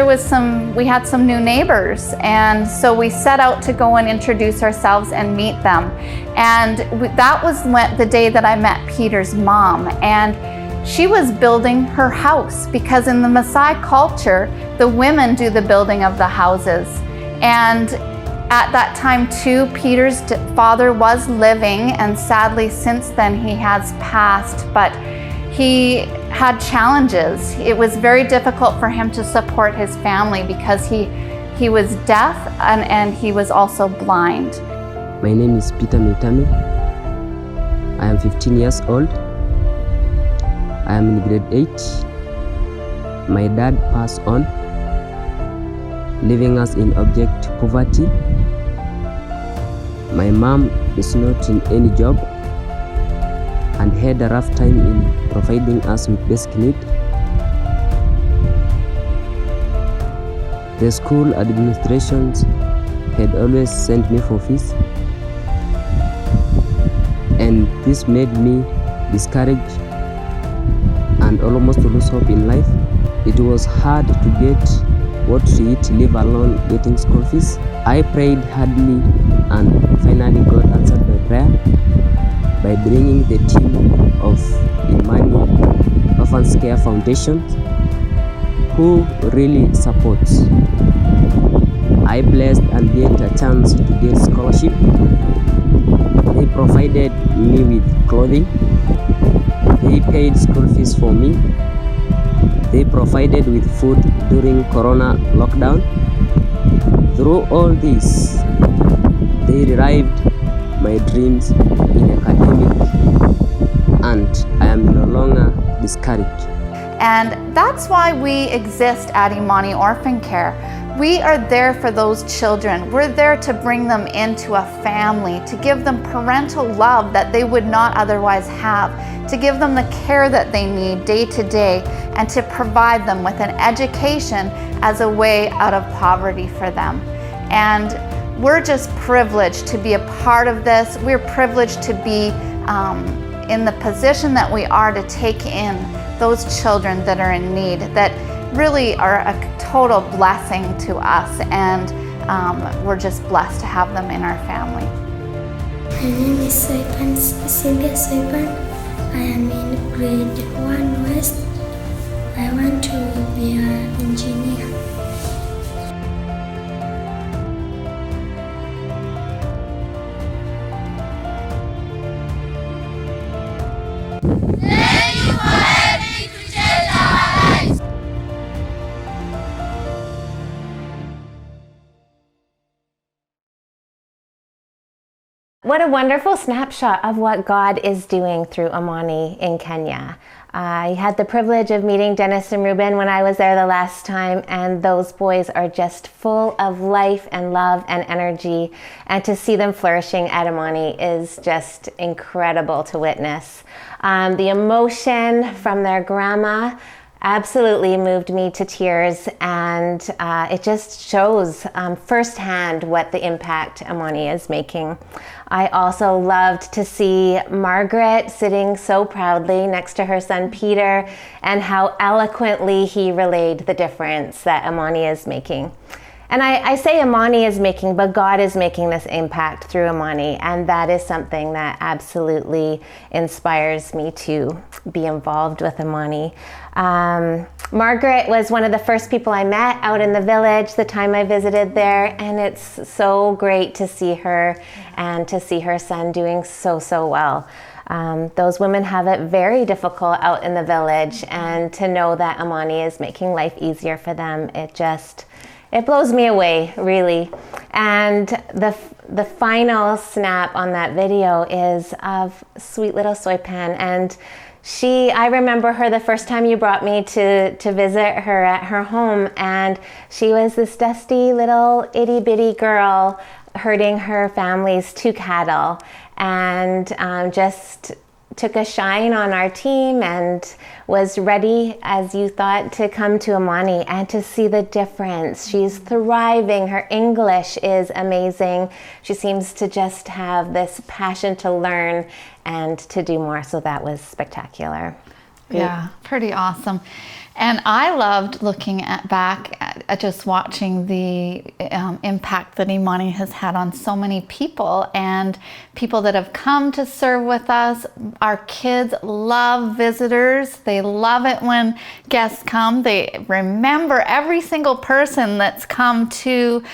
we had some new neighbors, and so we set out to go and introduce ourselves and meet them. And that was the day that I met Peter's mom, and she was building her house because in the Maasai culture, the women do the building of the houses. And at that time too, Peter's father was living, and sadly since then he has passed, but he had challenges. It was very difficult for him to support his family because he was deaf and he was also blind. My name is Peter Mitami. I am 15 years old. I am in grade 8. My dad passed on, leaving us in abject poverty. My mom is not in any job and had a rough time in providing us with basic need. The school administrations had always sent me for fees, and this made me discouraged and almost lose hope in life. It was hard to get what to eat, leave alone getting school fees. I prayed hardly and finally God answered my prayer by bringing the team of Imani Orphan's Care Foundation, who really supports. I blessed and get a chance to get scholarship. They provided me with clothing. They paid school fees for me. They provided with food during Corona lockdown. Through all this, they revived my dreams in academic, and I am no longer discouraged. And that's why we exist at Imani Orphan Care. We are there for those children. We're there to bring them into a family, to give them parental love that they would not otherwise have, to give them the care that they need day to day, and to provide them with an education as a way out of poverty for them. And we're just privileged to be a part of this. We're privileged to be in the position that we are to take in those children that are in need, that really are a total blessing to us, and we're just blessed to have them in our family. My name is Cynthia Soipan. I am in grade 1 West. I want to be an engineer. What a wonderful snapshot of what God is doing through Imani in Kenya. I had the privilege of meeting Dennis and Ruben when I was there the last time, and those boys are just full of life and love and energy, and to see them flourishing at Imani is just incredible to witness. The emotion from their grandma absolutely moved me to tears, and it just shows firsthand what the impact Imani is making. I also loved to see Margaret sitting so proudly next to her son Peter, and how eloquently he relayed the difference that Imani is making. And I say Imani is making, but God is making this impact through Imani, and that is something that absolutely inspires me to be involved with Imani. Margaret was one of the first people I met out in the village the time I visited there, and it's so great to see her and to see her son doing so well. Those women have it very difficult out in the village, and to know that Imani is making life easier for them, it blows me away, really. And the final snap on that video is of sweet little Soipan, and I remember her the first time you brought me to visit her at her home, and she was this dusty little itty bitty girl herding her family's 2 cattle, and just took a shine on our team and was ready, as you thought, to come to Imani and to see the difference. She's thriving. Her English is amazing. She seems to just have this passion to learn and to do more. So that was spectacular. Yeah, pretty awesome. And I loved looking back at just watching the impact that Imani has had on so many people and people that have come to serve with us. Our kids love visitors. They love it when guests come. They remember every single person that's come to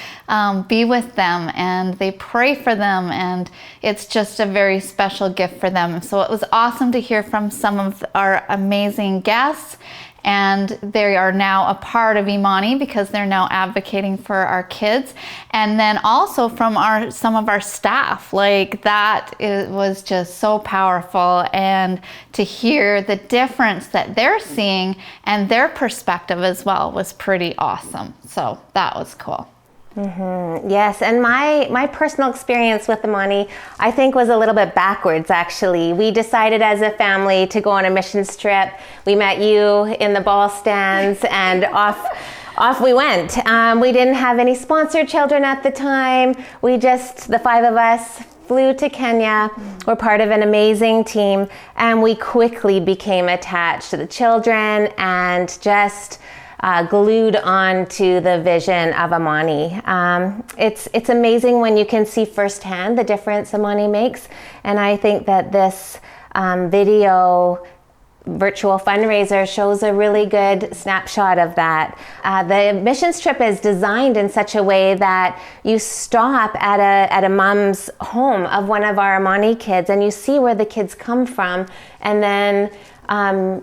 be with them, and they pray for them, and it's just a very special gift for them. So it was awesome to hear from some of our amazing guests. And they are now a part of Imani because they're now advocating for our kids. And then also from some of our staff, like that, it was just so powerful. And to hear the difference that they're seeing and their perspective as well was pretty awesome. So that was cool. Mm-hmm. Yes, and my personal experience with Imani, I think, was a little bit backwards, actually. We decided as a family to go on a missions trip. We met you in the ball stands, and off we went. We didn't have any sponsored children at the time. The 5 of us, flew to Kenya. We're part of an amazing team, and we quickly became attached to the children and just glued on to the vision of Imani. It's amazing when you can see firsthand the difference Imani makes, and I think that this video virtual fundraiser shows a really good snapshot of that. The missions trip is designed in such a way that you stop at a mom's home of one of our Imani kids, and you see where the kids come from, and then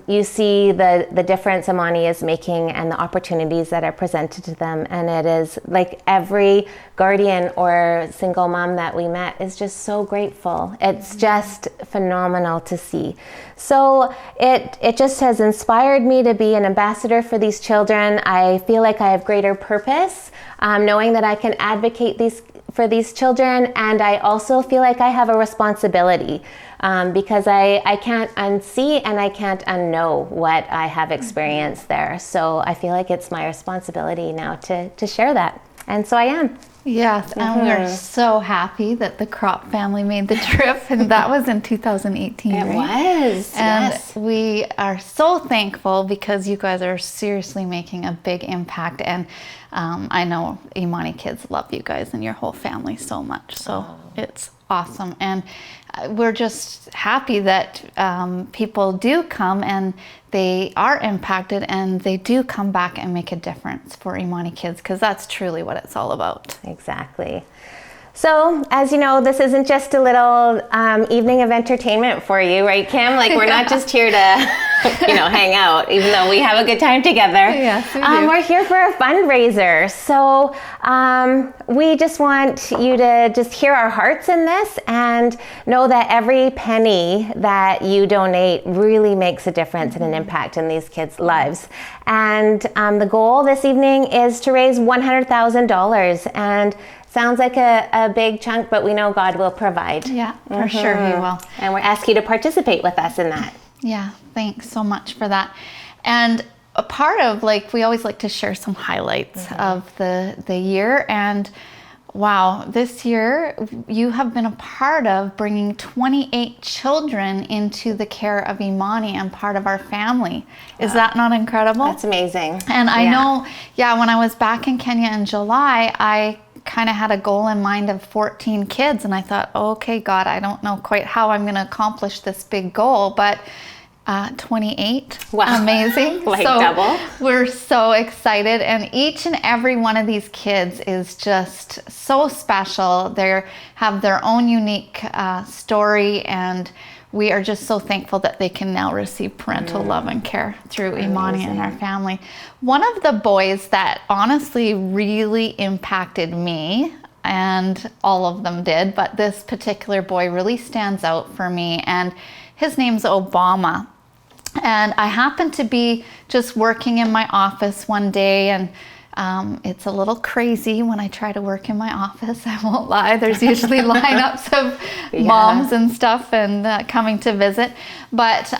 you see the difference Imani is making and the opportunities that are presented to them. And it is like every guardian or single mom that we met is just so grateful. It's just phenomenal to see. So it just has inspired me to be an ambassador for these children. I feel like I have greater purpose, knowing that I can advocate for these children, and I also feel like I have a responsibility because I can't unsee and I can't unknow what I have experienced there. So I feel like it's my responsibility now to share that. And so I am. Yes, and we're so happy that the Crop family made the trip, and that was in 2018, It right? was, And yes. we are so thankful because you guys are seriously making a big impact, and I know Imani kids love you guys and your whole family so much, so it's awesome. And we're just happy that people do come and they are impacted and they do come back and make a difference for Imani kids, because that's truly what it's all about. Exactly. So, as you know, this isn't just a little evening of entertainment for you, right, Kim? Like, we're not just here to, hang out, even though we have a good time together. Yes, we do. We're here for a fundraiser. So, we just want you to just hear our hearts in this and know that every penny that you donate really makes a difference and an impact in these kids' lives. And the goal this evening is to raise $100,000. And sounds like a big chunk, but we know God will provide. Yeah, for sure He will. And we're asking you to participate with us in that. Yeah, thanks so much for that. And a part of, we always like to share some highlights of the year. And wow, this year you have been a part of bringing 28 children into the care of Imani and part of our family. Is that not incredible? That's amazing. And I know, when I was back in Kenya in July, I kind of had a goal in mind of 14 kids, and I thought, okay, God, I don't know quite how I'm going to accomplish this big goal, but 28. Wow. Amazing. Double. We're so excited, and each and every one of these kids is just so special. They have their own unique story, and we are just so thankful that they can now receive parental love and care through Imani and our family. One of the boys that honestly really impacted me, and all of them did, but this particular boy really stands out for me, and his name's Obama. And I happened to be just working in my office one day, and It's a little crazy when I try to work in my office, I won't lie. There's usually lineups of moms and stuff and coming to visit. But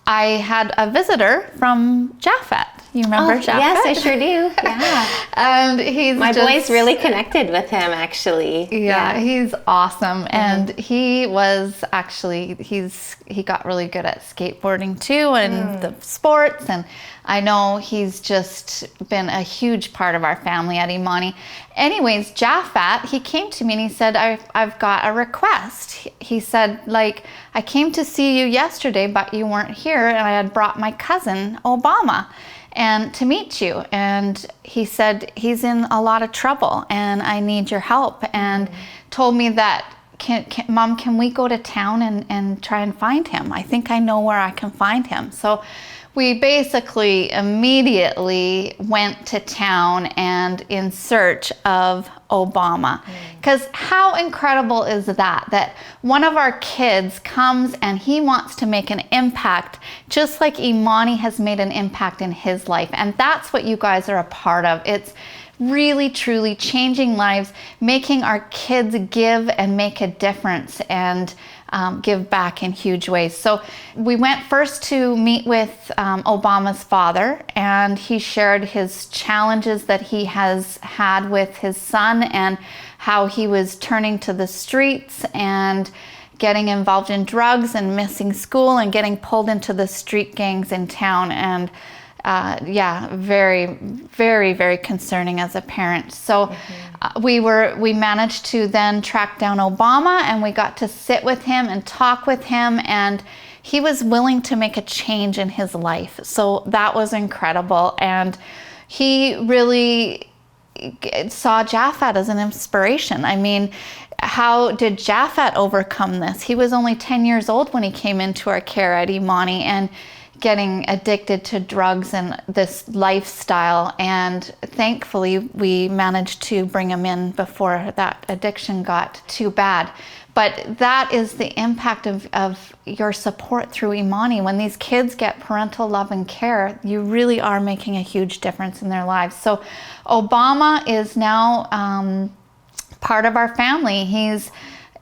I had a visitor from Japhet. You remember Japhet? Yes, I sure do. Yeah. And he's my boy's really connected with him, actually. Yeah, he's awesome. And he was actually, he got really good at skateboarding too and the sports. And I know he's just been a huge part of our family at Imani. Anyways, Japhet, he came to me and he said, I've got a request. He said, like, I came to see you yesterday, but you weren't here, and I had brought my cousin, Obama, and to meet you. And he said, he's in a lot of trouble and I need your help, and told me that, Mom, can we go to town and try and find him? I think I know where I can find him. So we basically immediately went to town and in search of Obama. Because how incredible is that? That one of our kids comes and he wants to make an impact, just like Imani has made an impact in his life. And that's what you guys are a part of. It's really, truly changing lives, making our kids give and make a difference and give back in huge ways. So we went first to meet with Obama's father, and he shared his challenges that he has had with his son and how he was turning to the streets and getting involved in drugs and missing school and getting pulled into the street gangs in town. And very, very, very concerning as a parent. So we managed to then track down Obama, and we got to sit with him and talk with him, and he was willing to make a change in his life. So that was incredible. And he really saw Japhet as an inspiration. I mean, how did Japhet overcome this? He was only 10 years old when he came into our care at Imani and getting addicted to drugs and this lifestyle. And thankfully, we managed to bring him in before that addiction got too bad. But that is the impact of your support through Imani. When these kids get parental love and care, you really are making a huge difference in their lives. So Obama is now part of our family.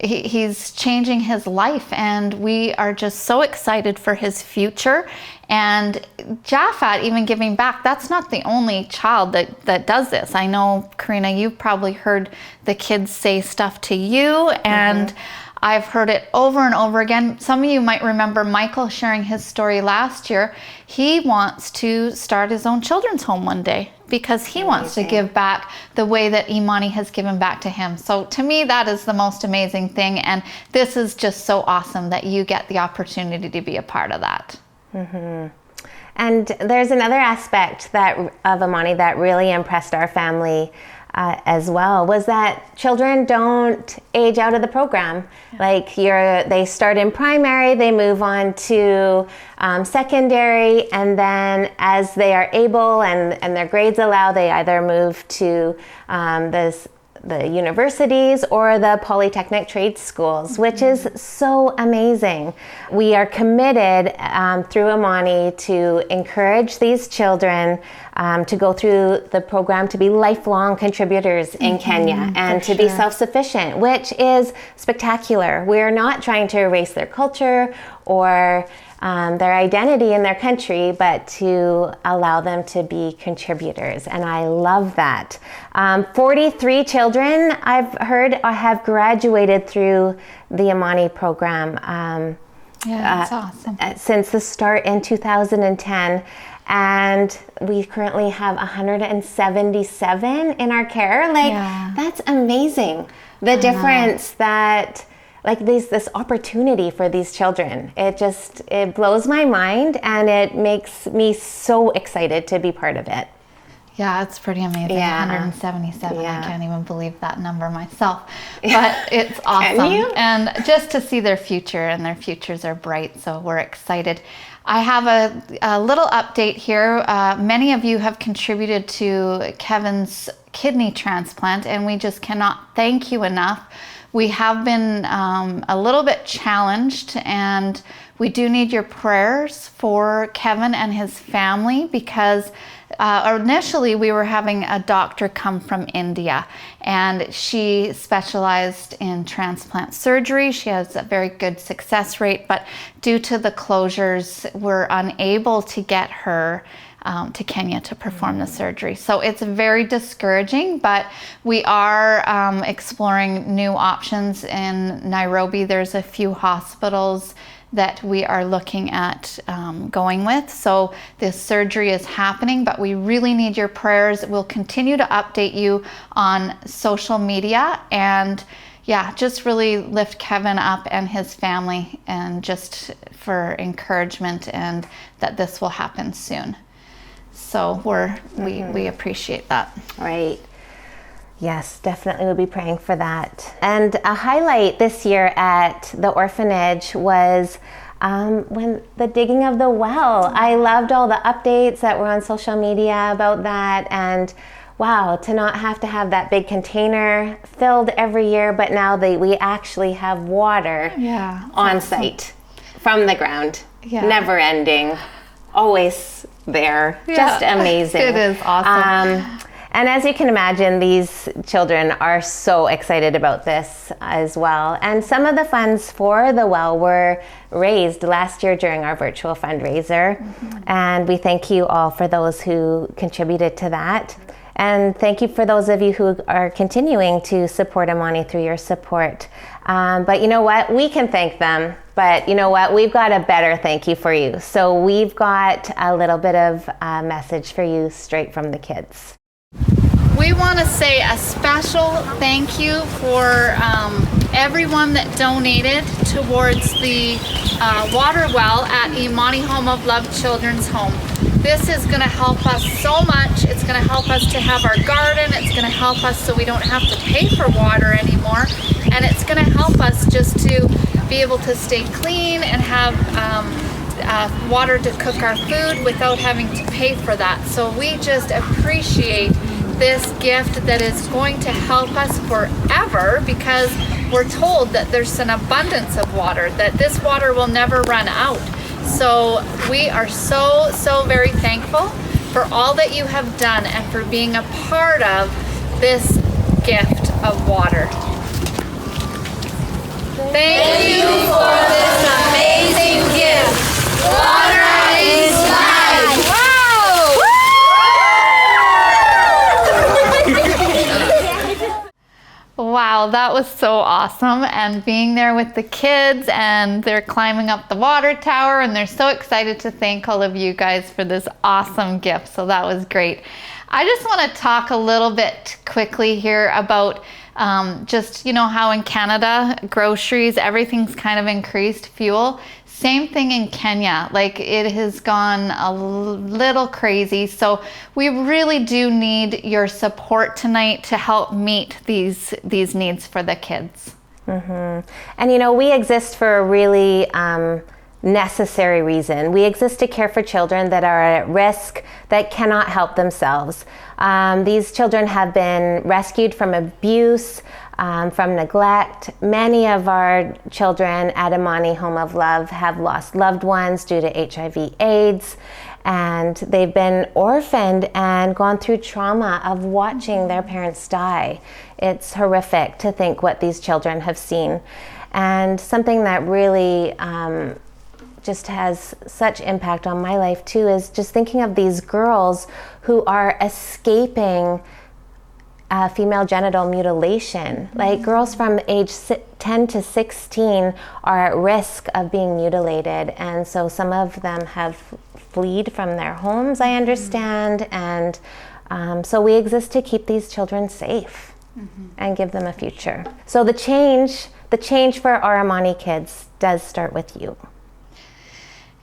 He's changing his life, and we are just so excited for his future. And Japhet even giving back, that's not the only child that does this. I know, Karina, you've probably heard the kids say stuff to you, and I've heard it over and over again. Some of you might remember Michael sharing his story last year. He wants to start his own children's home one day because he wants to give back the way that Imani has given back to him. So to me, that is the most amazing thing. And this is just so awesome that you get the opportunity to be a part of that. And there's another aspect of Imani that really impressed our family as well, was that children don't age out of the program. Like they start in primary, they move on to secondary, and then as they are able and their grades allow, they either move to the universities or the polytechnic trade schools, which is so amazing. We are committed through Imani to encourage these children to go through the program, to be lifelong contributors in Kenya and to be self-sufficient, which is spectacular. We're not trying to erase their culture or their identity in their country, but to allow them to be contributors. And I love that. 43 children, I've heard, have graduated through the Imani program that's awesome. Since the start in 2010. And we currently have 177 in our care. That's amazing. The difference that this opportunity for these children, it blows my mind, and it makes me so excited to be part of it. Yeah, it's pretty amazing. 177. I can't even believe that number myself. But it's awesome. Can you? And just to see their future, and their futures are bright, so we're excited. I have a little update here. Many of you have contributed to Kevin's kidney transplant, and we just cannot thank you enough. We have been a little bit challenged, and we do need your prayers for Kevin and his family, because Initially, we were having a doctor come from India, and she specialized in transplant surgery. She has a very good success rate, but due to the closures, we're unable to get her to Kenya to perform the surgery. So it's very discouraging, but we are exploring new options in Nairobi. There's a few hospitals that we are looking at going with. So this surgery is happening, but we really need your prayers. We'll continue to update you on social media, and yeah, just really lift Kevin up and his family, and just for encouragement, and that this will happen soon. So we appreciate that. Right. Yes, definitely we'll be praying for that. And a highlight this year at the orphanage was when the digging of the well. I loved all the updates that were on social media about that, and wow, to not have to have that big container filled every year, but now we actually have water on site from the ground. Never ending, always there. Just amazing. It is awesome. And as you can imagine, these children are so excited about this as well. And some of the funds for the well were raised last year during our virtual fundraiser. And we thank you all for those who contributed to that. And thank you for those of you who are continuing to support Imani through your support. But you know what? We can thank them. But you know what? We've got a better thank you for you. So we've got a little bit of a message for you straight from the kids. We want to say a special thank you for everyone that donated towards the water well at Imani Home of Love Children's Home. This is going to help us so much. It's going to help us to have our garden. It's going to help us so we don't have to pay for water anymore. And it's going to help us just to be able to stay clean and have water to cook our food without having to pay for that. So we just appreciate this gift that is going to help us forever, because we're told that there's an abundance of water, that this water will never run out. So we are so very thankful for all that you have done and for being a part of this gift of water. Thank you for this amazing gift. Water is life. Wow, that was so awesome. And being there with the kids, and they're climbing up the water tower, and they're so excited to thank all of you guys for this awesome gift. So that was great. I just want to talk a little bit quickly here about just, you know, how in Canada, groceries, everything's kind of increased, fuel. Same thing in Kenya, like it has gone a little crazy. So we really do need your support tonight to help meet these needs for the kids. And you know, we exist for a really necessary reason. We exist to care for children that are at risk, that cannot help themselves. These children have been rescued from abuse, from neglect. Many of our children at Imani Home of Love have lost loved ones due to HIV/AIDS, and they've been orphaned and gone through trauma of watching their parents die. It's horrific to think what these children have seen. And something that really just has such impact on my life too is just thinking of these girls who are escaping female genital mutilation. Like girls from age 10 to 16 are at risk of being mutilated, and so some of them have fled from their homes, I understand, and so we exist to keep these children safe and give them a future. So the change for our Imani kids does start with you.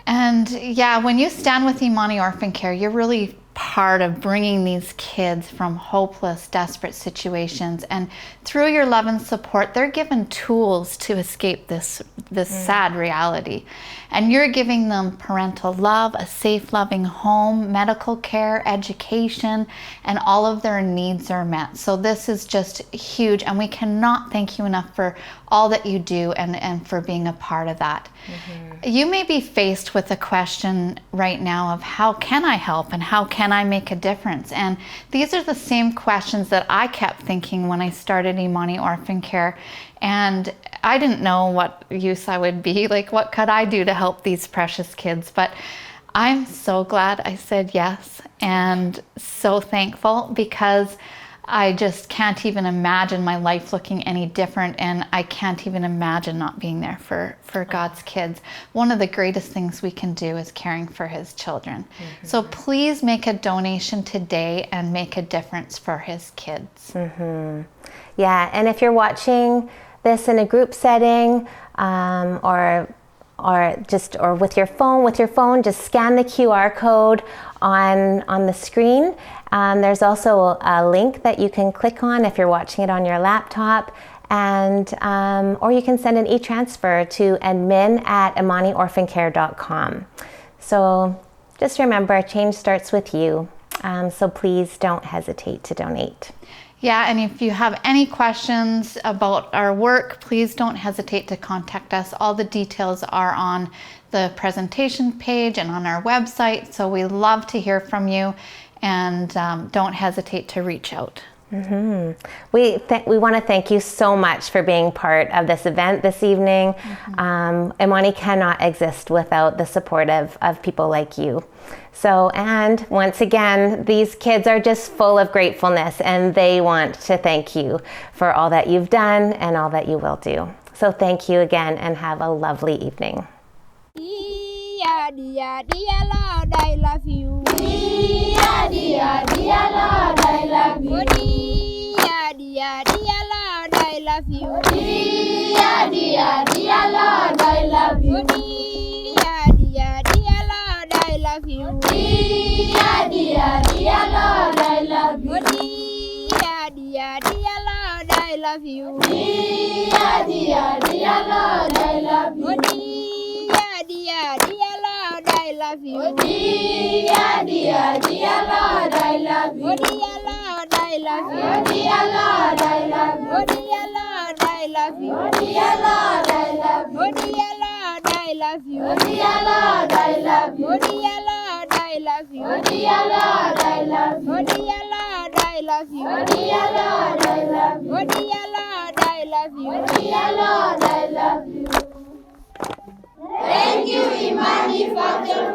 And yeah, when you stand with Imani Orphan Care, you're really part of bringing these kids from hopeless, desperate situations. And through your love and support, they're given tools to escape this sad reality. And you're giving them parental love, a safe, loving home, medical care, education, and all of their needs are met. So this is just huge, and we cannot thank you enough for all that you do and for being a part of that. You may be faced with a question right now of how can I help and how can can I make a difference? And these are the same questions that I kept thinking when I started Imani Orphan Care. And I didn't know what use I would be, like what could I do to help these precious kids? But I'm so glad I said yes, and so thankful, because I just can't even imagine my life looking any different, and I can't even imagine not being there for God's kids. One of the greatest things we can do is caring for his children. Mm-hmm. So please make a donation today and make a difference for his kids. Mm-hmm. Yeah, and if you're watching this in a group setting, or with your phone, just scan the QR code on the screen. There's also a link that you can click on if you're watching it on your laptop, and or you can send an e-transfer to admin@imaniorphancare.com. So just remember, change starts with you. So please don't hesitate to donate. Yeah, and if you have any questions about our work, please don't hesitate to contact us. All the details are on the presentation page and on our website, so we love to hear from you, and don't hesitate to reach out. Mm-hmm. We want to thank you so much for being part of this event this evening. Mm-hmm. Imani cannot exist without the support of people like you. So, and once again, these kids are just full of gratefulness, and they want to thank you for all that you've done and all that you will do. So thank you again, and have a lovely evening. Dear, dear, dear Lord, I love you. Dear, dear, dear Lord, I love you. Dear, dear, dear Lord, I love you. Dear, dear, dear Lord, I love you. Dear, dear, dear Lord, I love you. Dear, dear, dear Lord, I love you. Dear, dear, dear Lord, I love you. Dear, dear, dear Lord, I love you. Dear, dear, dear Lord, I love you. Dear, dear, dear Lord, I love you. Dear Lord, I love you. Dear Lord, I love you. Dear Lord, I love you. Dear Lord, I love you. Dear Lord, I love you. Dear Lord, I love you. Dear Lord, I love you. Dear Lord, I love you. Dear Lord, I love you. Dear Lord, I love you. Dear Lord, I love you. Dear Lord, I love you. Thank you, Imani Factor.